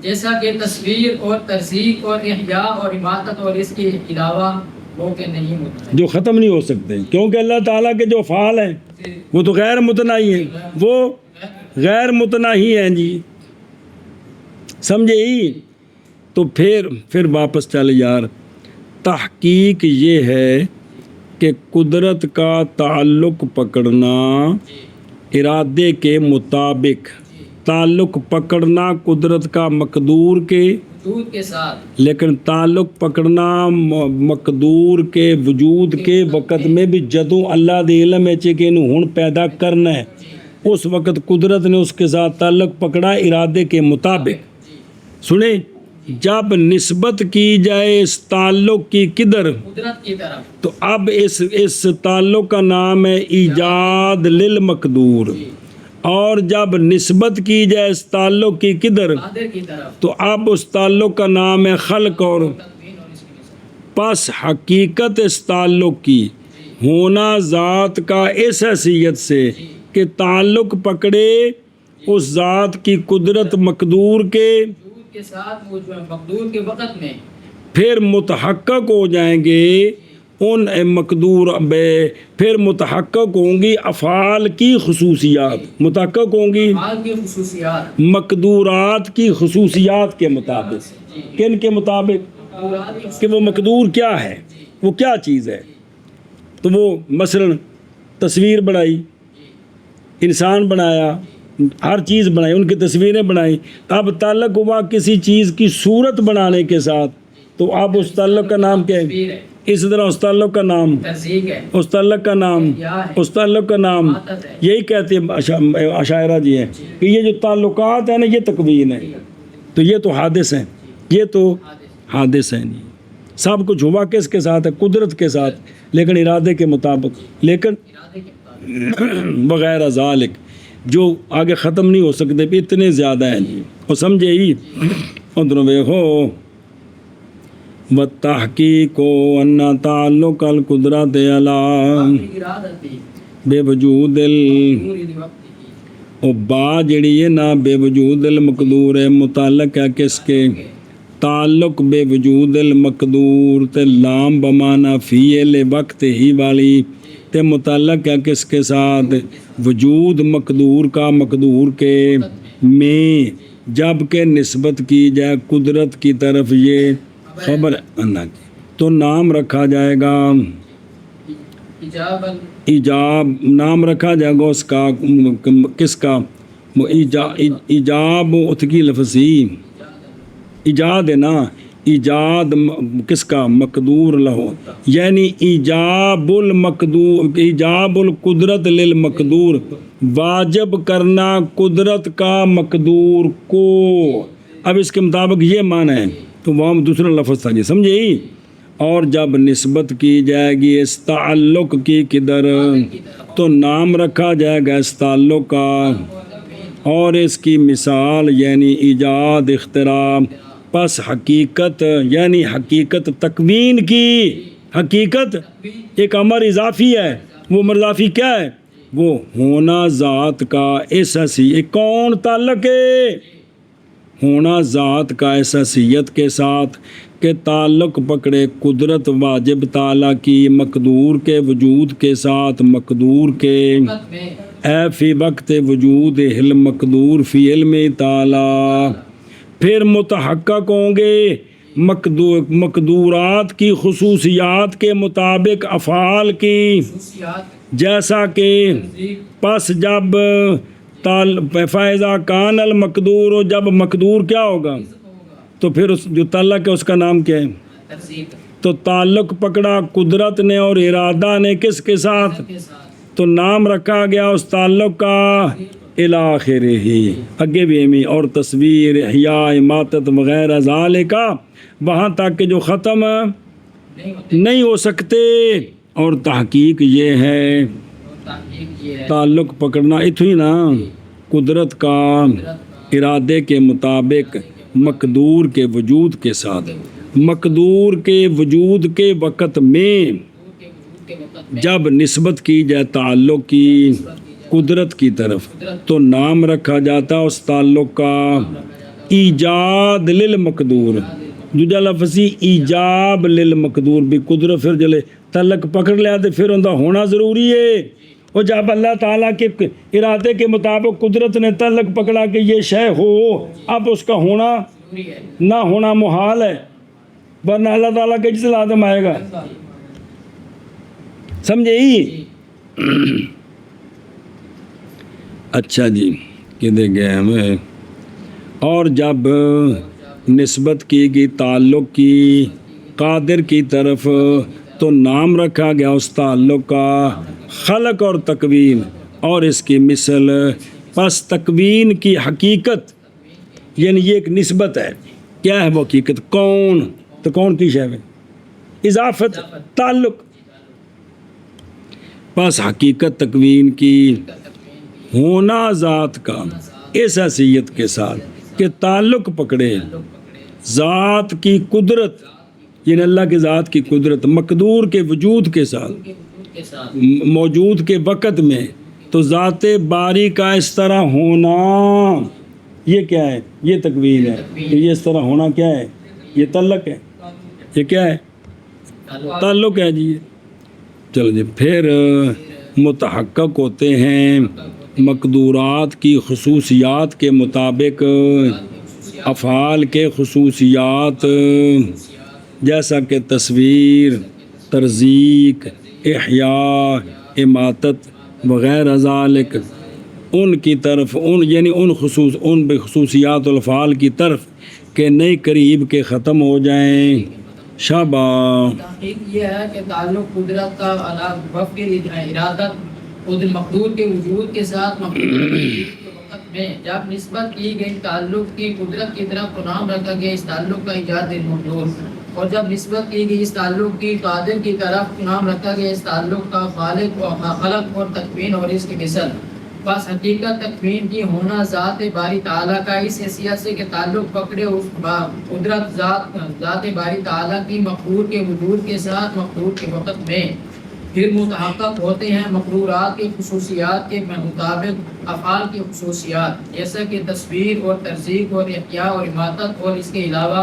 جیسا کہ تصویر اور ترزیق اور احیاء اور اماتت اور اس کے علاوہ وہ کہ نہیں ہوتا، جو ختم نہیں ہو سکتے، کیونکہ اللہ تعالیٰ کے جو افعال ہیں وہ تو غیر متناہی ہیں، وہ غیر متناہی ہیں جی، سمجھے ہی؟ تو پھر واپس چل یار، تحقیق یہ ہے کہ قدرت کا تعلق پکڑنا ارادے کے مطابق، تعلق پکڑنا قدرت کا مقدور کے وجود کے ساتھ، لیکن تعلق پکڑنا مقدور کے وجود کے وقت میں بھی جدوں اللہ دے علم ہے کہ انہوں ہن پیدا کرنا ہے، اس وقت قدرت نے اس کے ساتھ تعلق پکڑا ارادے کے مطابق۔ سنیں، جب نسبت کی جائے اس تعلق کی کدھر؟ قدرت کی طرف، تو اب اس تعلق کا نام ہے ایجاد للمقدور، اور جب نسبت کی جائے اس تعلق کی کدھر؟ قادر کی طرف، تو اب اس تعلق کا نام ہے خلق اور تکوین اور اس کی مثال۔ پس حقیقت اس تعلق کی ہونا ذات کا اس حیثیت سے کہ تعلق پکڑے اس ذات کی قدرت مقدور کے وجود کے ساتھ وہ جو مقدور کے وقت میں، پھر متحقق ہو جائیں گے ان مقدور پھر متحقق ہوں گی افعال کی خصوصیات، متحقق ہوں گی افعال کی خصوصیات، مقدورات کی خصوصیات کے مطابق، کن کے مطابق؟ مقدورات کی کہ وہ مقدور کیا ہے، وہ کیا چیز ہے، تو وہ مثلا تصویر بڑھائی، انسان بنایا، ہر چیز بنائی، ان کی تصویریں بنائی، اب تعلق ہوا کسی چیز کی صورت بنانے کے ساتھ، تو اب اس تعلق کا نام کیا ہے؟ تصویر ہے، اسی طرح اس تعلق کا نام، ترزیق ہے، اس تعلق کا نام، اس تعلق کا نام، عادت ہے۔ یہی کہتے ہیں عشاعرہ جی ہیں کہ یہ جو تعلقات ہیں نا یہ تکوین ہے، تو یہ تو حادث ہیں، یہ تو حادث ہیں، سب کچھ ہوا کس کے ساتھ ہے؟ قدرت کے ساتھ، لیکن ارادے کے مطابق، لیکن ارادے کے مطابق۔ وغیرہ ذالک جو آگے ختم نہیں ہو سکتے بھی اتنے زیادہ ہیں جی، وہ سمجھے ہی ادھر دیکھو والتحقیق ان تعلق القدرت علی ارادتی بے وجود پوری وقت کی او با جڑی ہے نا بے وجود المقدور ہے، متعلق ہے کس کے؟ تعلق بے وجود المقدور تے لام بمانا فیل وقت ہی والی تے متعلق ہے کس کے ساتھ؟ وجود مقدور کا، مقدور کے میں جب کہ نسبت کی جائے قدرت کی طرف یہ خبر اللہ کی، تو نام رکھا جائے گا ایجاب ایجاب، نام رکھا جائے گا اس کا کس کا؟ ایجاب اتکی لفظی ایجاد ہے نا، ایجاد کس کا؟ مقدور لہو، یعنی ایجاب المقدور، ایجاب القدرت للمقدور، واجب کرنا قدرت کا مقدور کو۔ اب اس کے مطابق یہ معنی ہے، تو وہاں دوسرا لفظ تھا جی، سمجھے ہی؟ اور جب نسبت کی جائے گی اس تعلق کی کدھر، تو نام رکھا جائے گا اس تعلق کا، اور اس کی مثال یعنی ایجاد، اختراع، پس حقیقت یعنی حقیقت تکوین کی، حقیقت ایک امر اضافی ہے، وہ امر اضافی کیا ہے؟ وہ ہونا ذات کا احساسی، ایک کون تعلق ہے؟ ہونا ذات کا احساسیت کے ساتھ کہ تعلق پکڑے قدرت واجب تعالیٰ کی مقدور کے وجود کے ساتھ، مقدور کے وقت میں اے فی وقت وجود علم مقدور فی علم تعالیٰ، پھر متحقق ہوں گے مقدورات کی خصوصیات کے مطابق افعال کی، خصوصیات جیسا کہ ترزیق پس جب فائزہ کان المقدور، جب مقدور کیا ہوگا؟ ہوگا تو پھر اس جو تعلق ہے اس کا نام کیا ہے؟ ترزیق تو تعلق پکڑا قدرت نے اور ارادہ نے کس کے ساتھ؟ کے ساتھ تو نام رکھا گیا اس تعلق کا الاخر ہی، اگے بھی امی، اور تصویر، احیاء، اماتت وغیرہ ذالکا وہاں تک کہ جو ختم نہیں ہوتے، نہیں ہو سکتے، اور تحقیق یہ ہے اور تحقیق یہ ہے تعلق پکڑنا اتنی نا قدرت کا ارادے کے مطابق مقدور کے وجود کے ساتھ، مقدور کے وجود کے وقت میں کے وجود کے وقت میں جب نسبت کی جائے تعلق کی قدرت کی طرف، تو نام رکھا جاتا اس تعلق کا ایجاد للمقدور، دوجا لفظ ایجاب للمقدور بھی قدرت، پھر جلے تعلق پکڑ لیا تو پھر ان کا ہونا ضروری ہے، اور جب اللہ تعالیٰ کے ارادے کے مطابق قدرت نے تعلق پکڑا کہ یہ شے ہو، اب اس کا ہونا ضروری ہے۔ نہ ہونا محال ہے، ورنہ اللہ تعالیٰ کے جس لازم آئے گا، سمجھے ہی؟ اچھا جی، کدھر گئے ہمیں؟ اور جب نسبت کی گئی تعلق کی قادر کی طرف، تو نام رکھا گیا اس تعلق کا خلق اور تکوین، اور اس کی مثل پس تکوین کی حقیقت، یعنی یہ ایک نسبت ہے، کیا ہے وہ حقیقت؟ کون، تو کون کی شے ہے؟ اضافت، تعلق، پس حقیقت تکوین کی ہونا ذات کا اس حیثیت کے ساتھ کہ تعلق پکڑے ذات کی قدرت، یعنی اللہ کی ذات کی قدرت مقدور کے وجود کے ساتھ، کے وجود کے ساتھ موجود کے وقت میں، تو ذات باری کا اس طرح ہونا، یہ کیا ہے؟ یہ تکوین ہے، کہ یہ اس طرح ہونا کیا ہے؟ یہ تعلق ہے، یہ کیا ہے؟ تعلق ہے جی۔ چلو جی، پھر متحقق ہوتے ہیں مقدورات کی خصوصیات کے مطابق افعال کے خصوصیات، جیسا کہ تصویر، ترزیق، احیاء، اماتت وغیرہ ذالک، ان کی طرف یعنی ان بخصوصیات الافعال کی طرف کہ نئے قریب کے ختم ہو جائیں. شاباش. تحقیق یہ ہے کہ تعلق قدرت کا وفق ارادت مقدور کے وجود کے ساتھ مقدور کے وقت میں جب نسبت کی گئی تعلق کی قدرت کی طرف تو نام رکھا گیا اس تعلق کا ایجاد المقدور، اور جب نسبت کی گئی اس تعلق کی قادر کی طرف نام رکھا گیا اس تعلق کا خالق اور تکوین اور اس کے مثل. بس حقیقت تکوین کی ہونا ذات باری تعالیٰ کا اس حیثیت سے کہ تعلق پکڑے اس قدرت ذات باری تعالیٰ کی مقدور کے وجود کے ساتھ مقدور کے وقت میں پھر متحقق ہوتے ہیں مقدورات کی خصوصیات کے مطابق افعال کی خصوصیات، جیسا کہ تصویر اور ترزیق اور احیاء اور اماتت اور اس کے علاوہ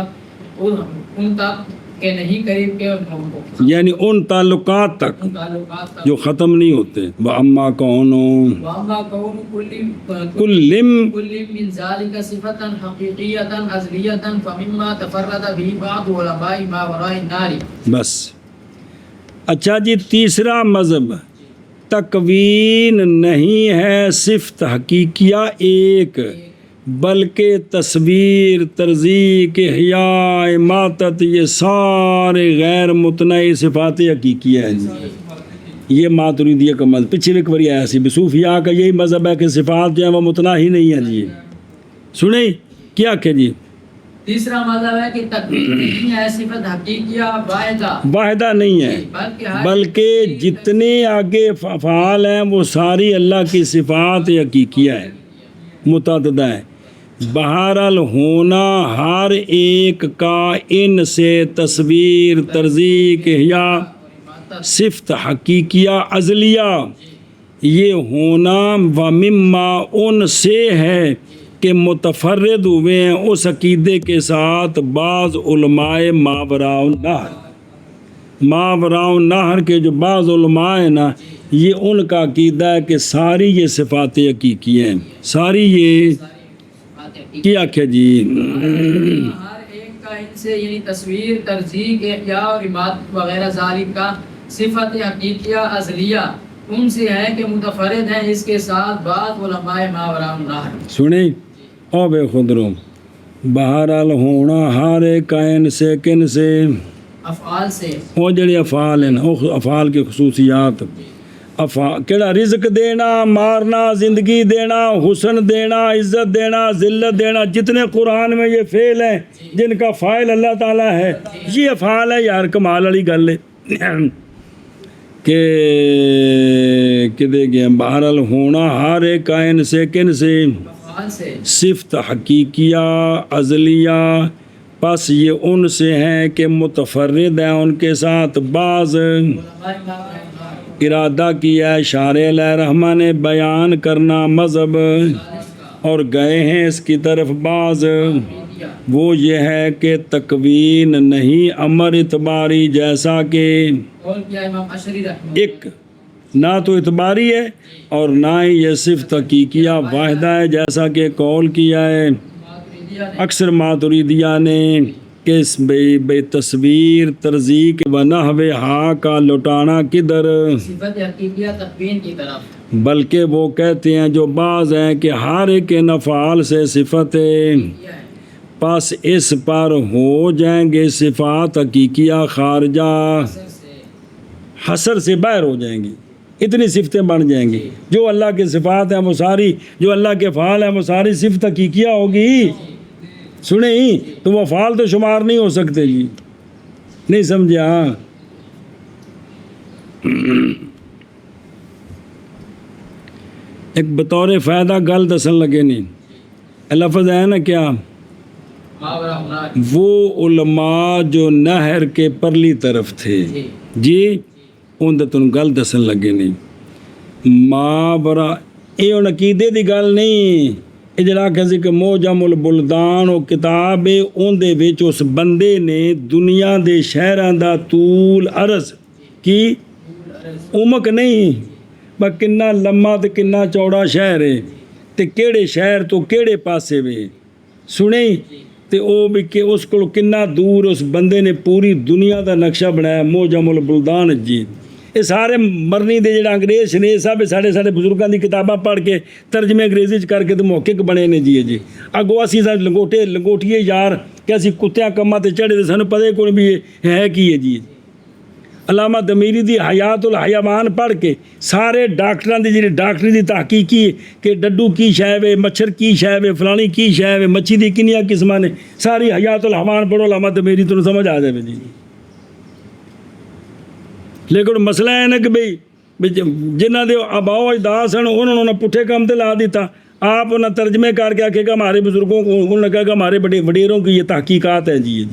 ان تک کہ نہیں قریب کے یعنی ان تعلقات تک جو ختم نہیں ہوتے. وَأَمَّا كَوْنُ كُلٍّ مِّن ذَلِكَ صِفَةً حَقِيقِيَّةً أَزْلِيَّةً فَمِمَّا تَفَرَّدَ بِهِ بَعْضُ عُلَمَاءِ مَا وَرَاءِ النَّارِ. بس. اچھا جی، تیسرا مذہب تکوین نہیں ہے صفت حقیقیہ ایک، بلکہ تصویر، ترزیق، احیاء، اماتت، یہ سارے غیر متناہی صفات حقیقیہ ہیں جی. یہ ماتریدیہ کا مذہب پچھلے ایک باری آیا سی صوفیاء کا یہی مذہب ہے کہ صفات جو ہیں وہ متناہی نہیں ہیں جی. سنیں کیا کہ جی تیسرا مذہب ہے کہ تکوین نہیں ہے صفت حقیقیہ واحدہ نہیں ہے، بلکہ جتنے آگے افعال ہیں وہ ساری اللہ کی صفات حقیقیہ ہیں، متعددہ ہیں. بہرحال ہونا ہر ایک کا ان سے تصویر، ترزیق، احیاء صفت حقیقیہ ازلیہ، یہ ہونا ومما ان سے ہے کہ متفرد ہوئے ہیں اس عقیدے کے ساتھ بعض علماء ماوراء النہر کے جو بعض علماء ہیں نا، یہ ان کا عقیدہ ہے کہ ساری یہ صفات حقیقی ہیں، ساری یہ کیا کہ جی ہر ایک کا ان سے یعنی تصویر، ترزیق، احیاء اور اماتت وغیرہ ذالک کا صفت حقیقیہ ازلیہ ان سے ہے کہ متفرد ہیں اس کے ساتھ بعض علماء ماوراء النہر. سنیں او بے خدروں، بہرحال ہونا ہر ایک کائن سے کن سے افعال سے، وہ جڑے افعال ہیں وہ افعال کی خصوصیات، کیڑا رزق دینا، مارنا، زندگی دینا، حسن دینا، عزت دینا، ذلت دینا، جتنے قرآن میں یہ فعل ہیں جن کا فاعل اللہ تعالیٰ ہے، یہ افعال ہے یار. کمال والی گل ہے کہ دے گئے بہرحال ہونا ہر ایک کائن سے کن سے صفت حقیقیہ ازلیہ، پس یہ ان سے ہیں کہ متفرد ہیں ان کے ساتھ بعض. ارادہ کیا ہے شارع علیہ رحمہ نے بیان کرنا مذہب، اور گئے ہیں اس کی طرف بعض. وہ یہ ہے کہ تکوین نہیں امر اعتباری، جیسا کہ ایک نہ تو اعتباری ہے اور نہ ہی یہ صفت حقیقیہ واحدہ ہے، جیسا کہ قول کیا ہے اکثر ماتریدیہ نے کہ اس بے تصویر، ترزیق و نحو ہا کا لوٹانا کدھر، صفت حقیقیہ تکوین کی طرف، بلکہ وہ کہتے ہیں جو بعض ہیں کہ ہر ایک افعال سے صفت ہے، پس اس پر ہو جائیں گے صفات حقیقیہ خارجہ، حصر سے باہر ہو جائیں گی، اتنی صفتیں بن جائیں گی. جو اللہ کے صفات ہیں وہ ساری، جو اللہ کے افعال ہیں وہ ساری صفت حقیقیہ ہوگی. سنیں تو وہ افعال تو شمار نہیں ہو سکتے جی، نہیں سمجھا. ایک بطور فائدہ گل دسن لگے نہیں، لفظ ہے نا کیا، وہ علماء جو نہر کے پرلی طرف تھے جی، ان تن گل دسن لگے نہیں. ماورا یہ عقیدے دی گل نہیں، یہ جڑا کہ کہ موجم البلدان وہ کتاب ہے، ان دے وچ اس بندے نے دنیا دے شہراں دا طول عرض کی عمق نہیں، با کنا لمبا تے کنا چوڑا شہر ہے تے کیڑے شہر تو کیڑے پاسے وے، سنیں تے او بھی کہ اس کو کنا دور اس بندے نے پوری دنیا دا نقشہ بنایا موجم البلدان جی. یہ سارے مرنی دے جڑا انگریز شنیز صاحب سارے بزرگاں دی کتاباں پڑھ کے ترجمے انگریزی چ کر کے تو محقق بنے نے جی جی اگوں اسی لنگوٹیے یار کہ اسی کتیاں کماں تے چڑھے تے سانوں پتہ ہی کوئی بھی ہے کی ہے جی علامہ دمیری دی حیات الحیوان پڑھ کے سارے ڈاکٹراں دی جڑی ڈاکٹری دی تحقیق کی کہ ڈڈو کی شے وے مچھر کی شے وے فلانی کی شے وے مچھی دی کنیاں قسماں نے ساری حیات الحیوان پڑھو علامہ دمیری تو سمجھ آ جائے جی لیکن مسئلہ ہے نا کہ بھئی جنہ دے آباؤ اجداد سن انہوں نے پٹھے کام تے لا دیتا آپ انہیں ترجمے کر کے آکھے گا ہمارے بزرگوں کو انہوں نے کہا کہ ہمارے وڈیروں کی یہ تحقیقات ہیں جی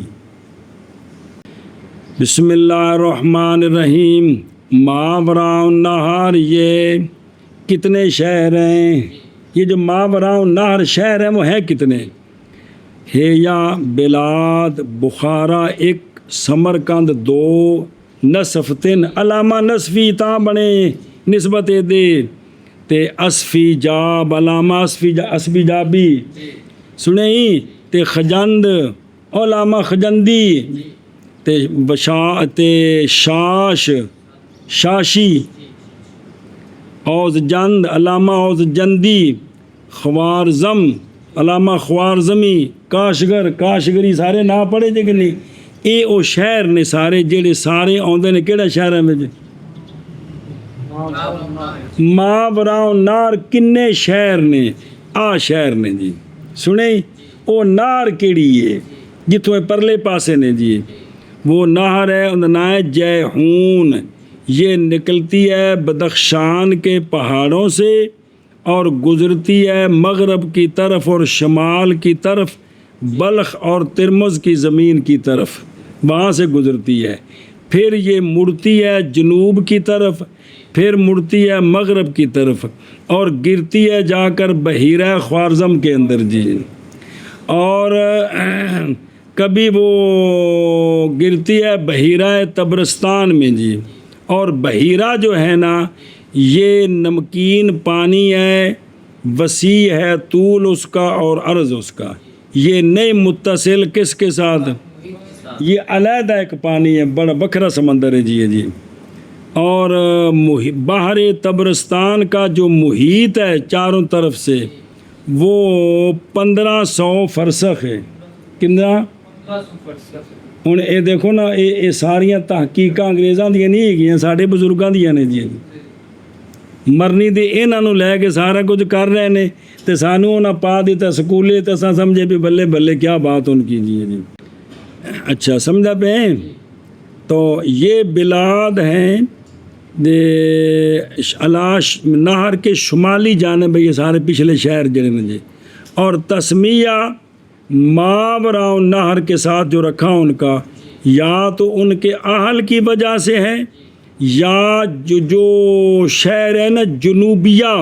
بسم اللہ الرحمن الرحیم ماوراء النہر یہ کتنے شہر ہیں یہ جو ماوراء النہر شہر ہیں وہ ہیں کتنے ہے یا بلاد بخارا ایک سمرقند دو نصفتن علامہ نصفی تاں بنے نسبت دے تے اسفی جاب علامہ اسفی جابی سنیں تے خجند علامہ خجندی تے شاش شاشی اوز جند علامہ اوز جندی خوارزم علامہ خوارزمی کاشگری سارے نہ پڑھے جے کہ نہیں اے او شہر نے سارے جڑے سارے آندے نے کیڑا شہر ہے میں ماوراء النہر کنے شہر نے آ شہر نے جی سنیں او نہر کیڑی ہے جتوں پرلے پاسے نے جی وہ نہر ہے ان نام ہے جیحون یہ نکلتی ہے بدخشان کے پہاڑوں سے اور گزرتی ہے مغرب کی طرف اور شمال کی طرف بلخ اور ترمز کی زمین کی طرف وہاں سے گزرتی ہے پھر یہ مڑتی ہے جنوب کی طرف پھر مڑتی ہے مغرب کی طرف اور گرتی ہے جا کر بحیرہ خوارزم کے اندر جی اور کبھی وہ گرتی ہے بحیرہ تبرستان میں جی اور بحیرہ جو ہے نا یہ نمکین پانی ہے وسیع ہے طول اس کا اور عرض اس کا یہ نہیں متصل کس کے ساتھ یہ علیحدہ ایک پانی ہے بڑا بکھرا سمندر ہے جی اور بحر تبرستان کا جو محیط ہے چاروں طرف سے وہ 1500 فرسخ ہے کتنا ہوں یہ دیکھو نا یہ ساریاں تحقیقاں انگریزاں دیا نہیں ہے سارے بزرگاں دیا نے جی مرنی دے انہوں لے کے سارا کچھ کر رہے ہیں تو سانوں انہیں پا دیتا سکولے تو اصل سمجھے بھی بلے بلے کیا بات ان کی جی اچھا سمجھا پہ تو یہ بلاد ہیں علاش نہر کے شمالی جانب یہ سارے پچھلے شہر جڑے نے جی اور تسمیہ ماوراء النہر کے ساتھ جو رکھا ان کا یا تو ان کے اہل کی وجہ سے ہے یا جو شہر ہے نا جنوبیہ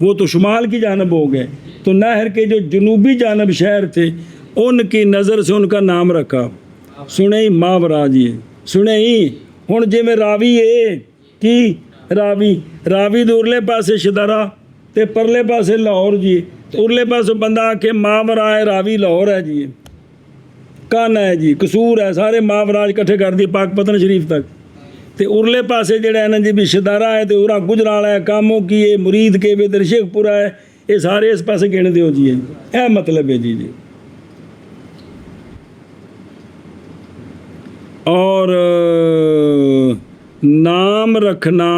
وہ تو شمال کی جانب ہو گئے تو نہر کے جو جنوبی جانب شہر تھے ان کی نظر سے ان کا نام رکھا سنیں ماوراء جی سنیں ہن جی میں راوی ہے کی راوی دے ارلے پاسے شدرا تے پرلے پاسے لاہور جی ارلے پاسے بندہ آکے ماوراء ہے راوی لاہور ہے جی کانا ہے جی قصور ہے سارے ماوراء کٹھے کر دی پاک پتن شریف تک تے ارلے پاسے جڑا ہے نا جی بھی شدارا ہے تے ارا گجرالا ہے کاموں کی ہے مرید کے بے در شیخ پورا ہے یہ سارے اس پاسے گھن دیو جی اے مطلب ہے جی اور نام رکھنا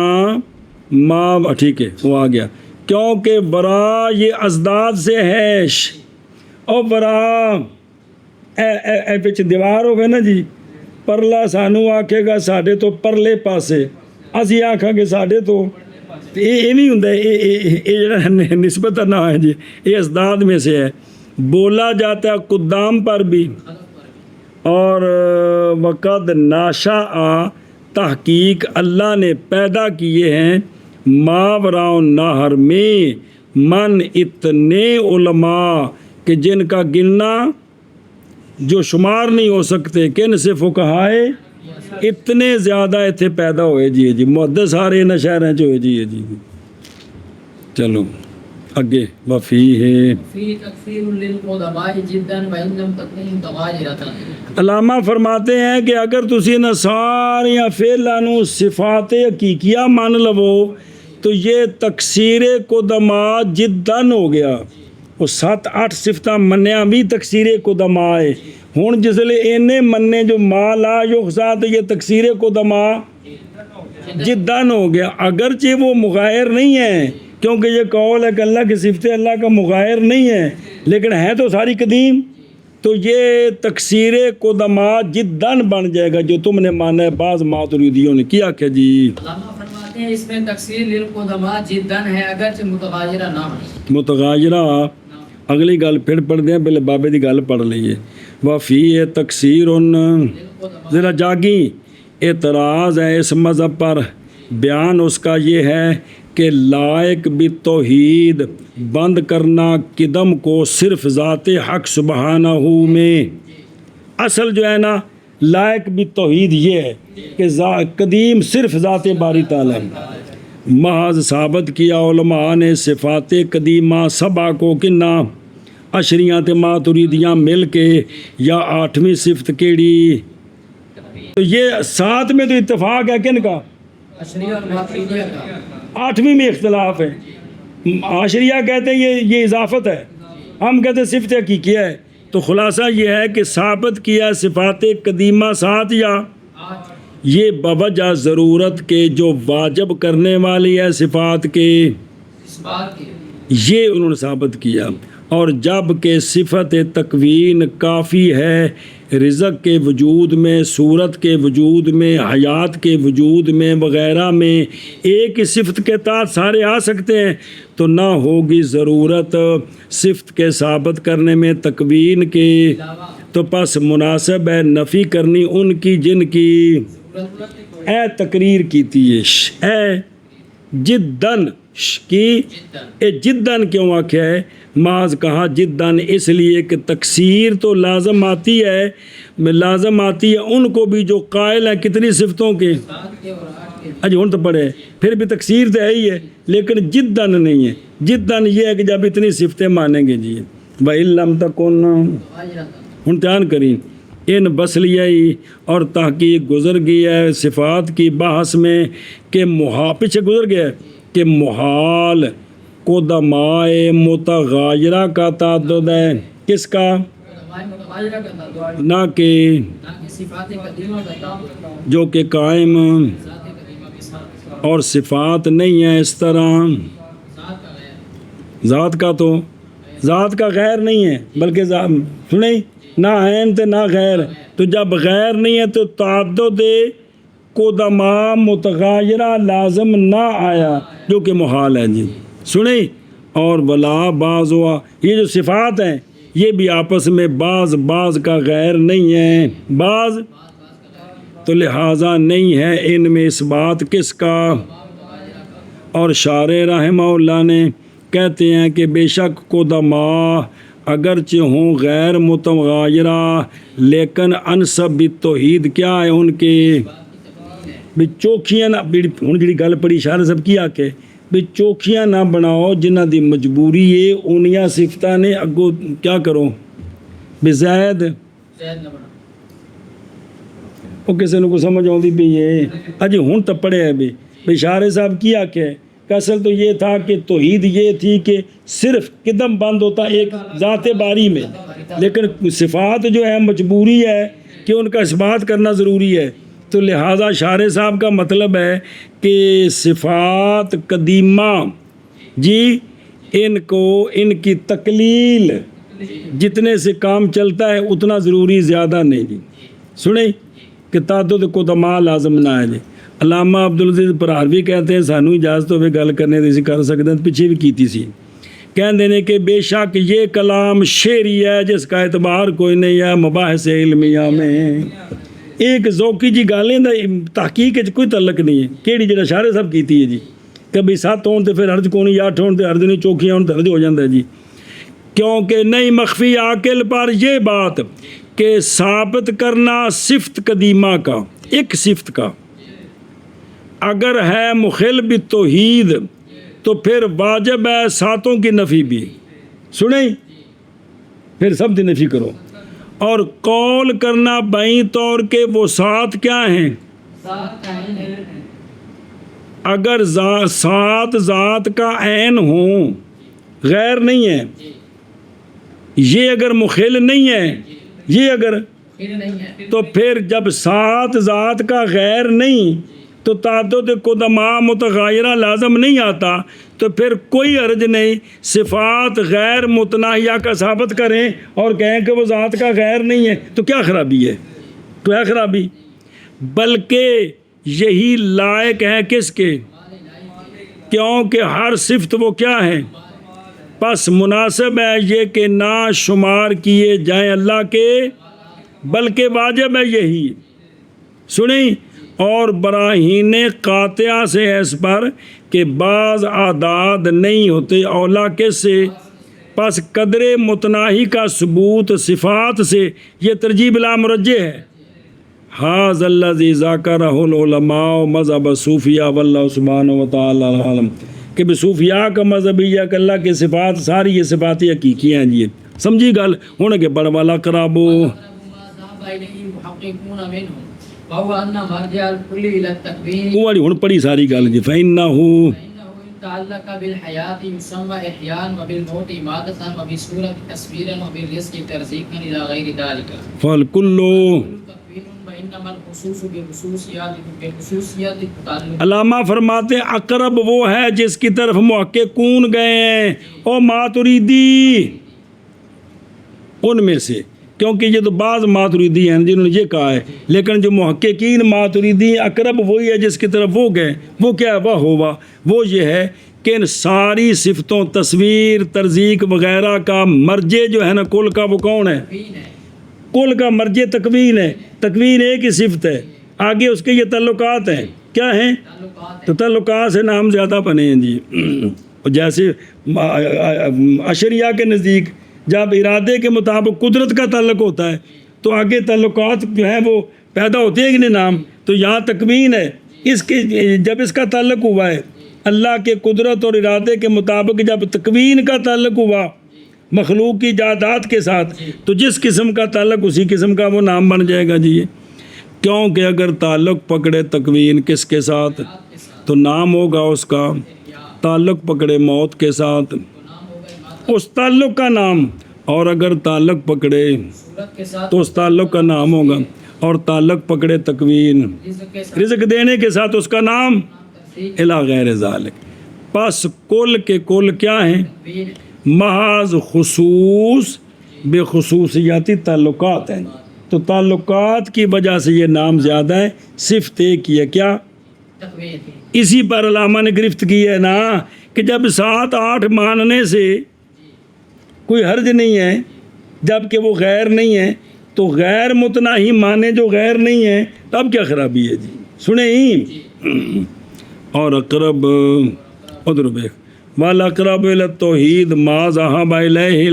ٹھیک ہے وہ آ گیا کیونکہ برا یہ ازداد سے ہے اور برا اے پچھ دیوار ہو گئے نا جی پرلا سانو آکھے گا ساڑھے تو پرلے پاسے اسی آکھا کہ ساڑھے تو یہ نہیں ہوں یہ نسبت نہ ہے جی یہ ازداد میں سے ہے بولا جاتا ہے قدام پر بھی اور وقد ناشا تحقیق اللہ نے پیدا کیے ہیں ماوراء النہر میں من اتنے علماء کہ جن کا گننا جو شمار نہیں ہو سکتے کن سے فقہائے اتنے زیادہ اتنے پیدا ہوئے جی محدث سارے نہ شہر ہیں جو جی چلو آگے وفی ہے في تكفير للقدماء جدا وإن لم تكن متغايرة. علامہ فرماتے ہیں کہ اگر تسی نہ ساریاں فعلانو صفات حقیقیہ مان لو تو یہ تکسیر قدما جدن ہو گیا. وہ 7-8 صفتاں منیا بھی تکسیر قدما ہے. ہن جسلے اینے مننے جو ما لا یحصا تو یہ تکسیر قدما جدن ہو گیا، اگرچہ وہ مغایر نہیں ہے کیونکہ یہ قول ہے کہ اللہ کی صفتیں اللہ کا مغایر نہیں ہے، لیکن ہے تو ساری قدیم. تو یہ تکسیر قدما جدن بن جائے گا جو تم نے مانا ہے. بعض ماتریدیوں نے کیا کہ جی علامہ فرماتے ہیں اس میں تکسیر للقدماء جدن ہے اگرچہ متغايرہ نہ ہو. متغاجرہ اگلی گل پھر پڑھ دیں، پہلے بابے دی گل پڑھ لئیے. وفی تکسیر ذرا جاگی اعتراض ہے اس مذہب پر. بیان اس کا یہ ہے کہ لائق بالتوحید بند کرنا قدم کو صرف ذات حق سبحانہ میں. اصل جو ہے نا لائق بالتوحید یہ ہے کہ قدیم صرف ذات باری تعالیٰ. محض ثابت کیا علماء نے صفات قدیمہ سبع کو کنا عشریاں تے ماتریدیاں مل کے، یا 8ویں صفت کیڑی. تو یہ 7 میں تو اتفاق ہے کن کا؟ اشریہ اور ماتریدیہ کا. 8ویں میں اختلاف ہے. عشریہ کہتے ہیں یہ اضافت ہے، ہم کہتے ہیں صفت حقیقیہ ہے. تو خلاصہ یہ ہے کہ ثابت کیا صفات قدیمہ 7 یا یہ بوجہ ضرورت کے جو واجب کرنے والی ہے صفات کے، اس بات کے یہ انہوں نے ثابت کیا. اور جب کہ صفت تکوین کافی ہے رزق کے وجود میں، صورت کے وجود میں، حیات کے وجود میں وغیرہ میں، ایک ہی صفت کے تحت سارے آ سکتے ہیں، تو نہ ہوگی ضرورت صفت کے ثابت کرنے میں تکوین کے. تو پس مناسب ہے نفی کرنی ان کی جن کی اے تقریر کیتی ہے. اے جدن کی اے جدن کیوں آکھیا ہے؟ محض کہا جدن اس لیے کہ تکسیر تو لازم آتی ہے، لازم آتی ہے ان کو بھی جو قائل ہیں کتنی صفتوں کے. اج ہن تو پڑھے پھر بھی تکسیر تو ہے ہی ہے، لیکن جدن نہیں ہے. جدن یہ ہے کہ جب اتنی صفتیں مانیں گے جی. وَإِن لَمْ تَكُنْ ہن دھیان کریں ان بسلیائی اور تحقیق گزر گئی ہے صفات کی بحث میں کہ پیچھے گزر گیا ہے کہ محال قدمائے متغاجرہ کا تعدد ہے. کس کا؟ متغايرہ کا تعدد، نہ کہ صفات قدیمہ کا تعدد جو کہ قائم ذات قدیمہ کے ساتھ اور صفات نہیں ہیں اس طرح. ذات کا غیر، ذات کا تو ذات کا غیر نہیں ہے بلکہ سنیں نہ عین تے نہ غیر. تو جب غیر نہیں ہے تو تعدد قدما متغاجرہ لازم نہ آیا جو کہ محال ہے جی. سنیں اور بلا بعض ہوا یہ جو صفات ہیں یہ بھی آپس میں بعض کا غیر نہیں ہے، بعض تو لہٰذا نہیں ہے ان میں اس بات کس کا. اور شارح رحمہ اللہ نے کہتے ہیں کہ بے شک قدما اگرچہ ہوں غیر متغاجرہ لیکن انسب بالتوحید کیا ہے ان کے بھی چوکھیاں نہ ہن جڑی گل پڑھی شارح صاحب کی آکے بھی چوکھیاں نہ بناؤ جنہ دی مجبوری ہے انیاں صفتاں نے اگو کیا کرو بھی زید نہ بنا. وہ کسی نے کو سمجھ آؤں بھی یہ اجی ہن تو پڑھے ہے بھی شارح صاحب کی آکے کہ اصل تو یہ تھا کہ توحید یہ تھی کہ صرف قدم بند ہوتا ایک ذات باری میں، لیکن صفات جو ہے مجبوری ہے کہ ان کا اثبات کرنا ضروری ہے. تو لہٰذا شارح صاحب کا مطلب ہے کہ صفات قدیمہ جی ان کو ان کی تقلیل جتنے سے کام چلتا ہے اتنا ضروری زیادہ نہیں جی. سنیں کہ تعدد قدما لازم نہ ہے جی. علامہ عبدالعزیز پرہاروی کہتے ہیں سانو اجازت ہوئے گل کرنے دی کر سکتے ہیں، پیچھے بھی کیتی سی. کہندے نے کہ بے شک یہ کلام شعری ہے جس کا اعتبار کوئی نہیں ہے مباحث علمیہ میں. ایک ذوقی جی گالیں دا تحقیق کوئی تعلق نہیں ہے. کیڑی جڑا شارح صاحب کیتی ہے جی کبھی 7 ہون تے پھر حرج کونی 8 ہون تے حرج نہیں، چوکھیاں ہون تے حرج ہو جاندہ ہے جی. کیونکہ نہیں مخفی عاقل پر یہ بات کہ ثابت کرنا صفت قدیمہ کا ایک صفت کا اگر ہے مخل بالتوحید تو پھر واجب ہے ساتوں کی نفی بھی. سنیں پھر سب کی نفی کرو. اور قول کرنا بائیں طور کے وہ سات کیا ہیں؟ اگر سات ذات کا عین ہوں، غیر نہیں ہے، یہ اگر مخل نہیں ہے، یہ اگر، تو پھر جب سات ذات کا غیر نہیں تو تعدد قدما متغیرہ لازم نہیں آتا، تو پھر کوئی حرج نہیں صفات غیر متناہیہ کا ثابت کریں اور کہیں کہ وہ ذات کا غیر نہیں ہے، تو کیا خرابی ہے؟ تو ہے خرابی. بلکہ یہی لائق ہے کس کے؟ کیونکہ ہر صفت وہ کیا ہے؟ پس مناسب ہے یہ کہ نہ شمار کیے جائیں اللہ کے، بلکہ واجب ہے یہی. سنیں اور براہین قاطعہ سے ہے اس پر کہ بعض اعداد نہیں ہوتے اولا کس سے؟ پس قدر متناہی کا ثبوت صفات سے یہ ترجیح بلا مرجح ہے. حاذ الذی ذکرہ العلماء مذہب صوفیہ واللہ سبحانہ وتعالی عالم، کہ صوفیاء کا مذہب یہ کہ اللہ کی صفات ساری یہ صفات حقیقی ہیں. جی سمجھی گل ہونے کے بڑھ والا قرابو والی ہن پڑھی ساری گل جی. فإنہ تعلق بالحیات یسمى احیاء وبالموت اماتة وبصورة تصویرا وبالرزق ترزیقا الى غیر ذلك فالکل وانما الخصوص بخصوصیات التعلق. علامہ فرماتے ہیں اقرب وہ ہے جس کی طرف محققون گئے ہیں او ماتریدی ان میں سے، کیونکہ یہ تو بعض ماتریدی ہیں جنہوں نے یہ کہا ہے، لیکن جو محققین ماتریدی اقرب وہی ہے جس کی طرف وہ گئے. وہ کیا ہے؟ وہ ہوا وہ یہ ہے کہ ان ساری صفتوں تصویر ترزیق وغیرہ کا مرجع جو ہے نا کل کا وہ کون ہے؟ کل کا مرجع تکوین ہے. تکوین ایک ہی صفت ہے، آگے اس کے یہ تعلقات ہیں. کیا ہیں؟ تو تعلقات سے نام زیادہ بنے ہیں جی. جیسے اشریہ کے نزدیک جب ارادے کے مطابق قدرت کا تعلق ہوتا ہے تو آگے تعلقات جو ہیں وہ پیدا ہوتے ہیں کہ نہیں نام. تو یہاں تکوین ہے، اس کے جب اس کا تعلق ہوا ہے اللہ کے قدرت اور ارادے کے مطابق، جب تکوین کا تعلق ہوا مخلوق کی جائیداد کے ساتھ، تو جس قسم کا تعلق اسی قسم کا وہ نام بن جائے گا جی. کیونکہ اگر تعلق پکڑے تکوین کس کے ساتھ تو نام ہوگا اس کا، تعلق پکڑے موت کے ساتھ اس تعلق کا نام، اور اگر تعلق پکڑے تو اس تعلق کا نام ہوگا، اور تعلق پکڑے تکوین رزق دینے کے ساتھ اس کا نام الی غیر ذالک. پس کل کے کل کیا ہیں؟ محض خصوص بے خصوصیاتی تعلقات ہیں. تو تعلقات کی وجہ سے یہ نام زیادہ ہے. صفت ایک ہی ہے، کیا؟ اسی پر علامہ نے گرفت کی ہے نا کہ جب 7-8 ماننے سے کوئی حرج نہیں ہے، جب کہ وہ غیر نہیں ہے، تو غیر متناہی مانے جو غیر نہیں ہے، تب کیا خرابی ہے جی. سنیں اور اقرب اضرب والاقرب الی التوحید ما ذهب الیہ،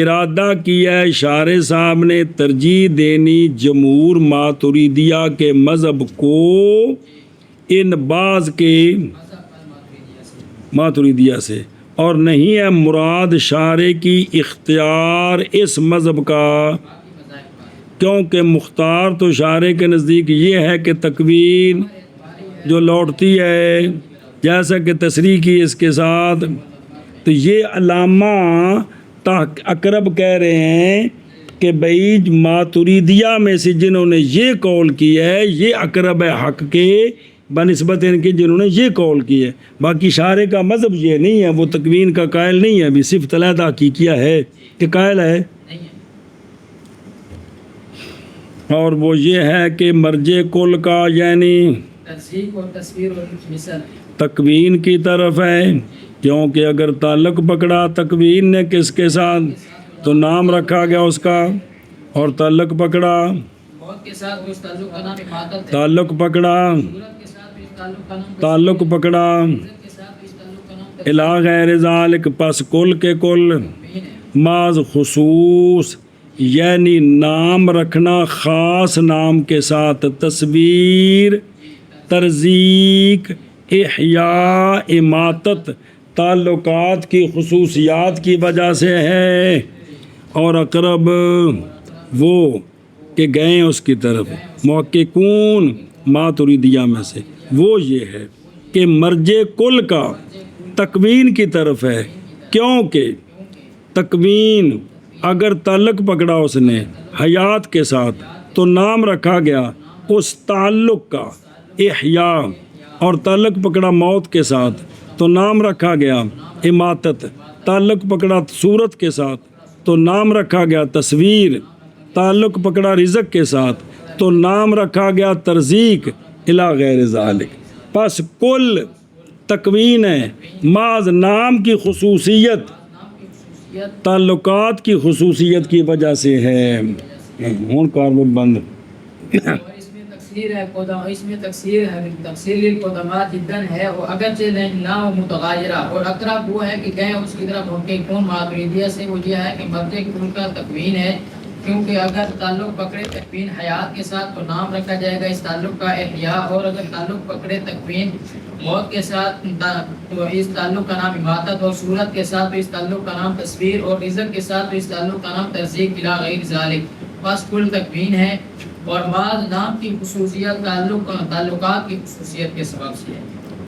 ارادہ کیا ہے شارح صاحب نے ترجیح دینی جمہور ماتریدیہ کے مذہب کو ان بعض کے ماتریدیہ سے، اور نہیں ہے مراد شارح کی اختیار اس مذہب کا، کیونکہ مختار تو شارح کے نزدیک یہ ہے کہ تکوین جو لوٹتی ہے جیسا کہ تصریح کی اس کے ساتھ. تو یہ علامہ اقرب کہہ رہے ہیں کہ بھائی ماتریدیہ میں سے جنہوں نے یہ قول کی ہے یہ اقرب ہے حق کے بنسبت ان کے جنہوں نے یہ قول کی ہے. باقی شارح کا مذہب یہ نہیں ہے، وہ تکوین کا قائل نہیں ہے، بھی صرف علیحدہ حقیقیہ ہے کہ قائل ہے. اور وہ یہ ہے کہ مرجع کل کا یعنی تکوین کی طرف ہے، کیونکہ اگر تعلق پکڑا تکوین نے کس کے ساتھ تو نام رکھا گیا اس کا، اور تعلق پکڑا تعلق پکڑا الی غیر ذالک، پس کل کے کل بعض خصوص یعنی نام رکھنا خاص نام کے ساتھ، تصویر ترزیق احیاء اماتت تعلقات کی خصوصیات کی وجہ سے ہے، اور اقرب وہ کہ گئے اس کی طرف محققون ماتریدیہ میں سے، وہ یہ ہے کہ مرج کل کا تکوین کی طرف ہے، کیونکہ تکوین اگر تعلق پکڑا اس نے حیات کے ساتھ تو نام رکھا گیا اس تعلق کا احیاء، اور تعلق پکڑا موت کے ساتھ تو نام رکھا گیا اماتت، تعلق پکڑا صورت کے ساتھ تو نام رکھا گیا تصویر، تعلق پکڑا رزق کے ساتھ تو نام رکھا گیا ترزیق الی غیر ذالک۔ پس کل تکوین ہے محض نام کی خصوصیت، تعلقات کی خصوصیت کی وجہ سے ہے۔ ہون کاربن بند اور اس میں تقصیر ہے اس میں تقصیر للقدماء جدا ہے، اور اگرچہ نہ متغیرہ، اور اقرب وہ ہے کہ گئے اس کی طرف محققون ماتریدیہ سے، وہ یہ ہے کہ مرج کل کا تکوین ہے، کیونکہ اگر تعلق پکڑے تکوین حیات کے ساتھ تو نام رکھا جائے گا اس تعلق کا احیاء، اور اگر تعلق پکڑے تکوین موت کے ساتھ تو اس تعلق کا نام اماتت، اور صورت کے ساتھ تو اس تعلق کا نام تصویر، اور رزق کے ساتھ تو اس تعلق کا نام ترزیق الی غیر ذالک۔ بس کل تکوین ہے، اور بعض نام کی خصوصیت تعلقات کی خصوصیت کے سبب سے ہے۔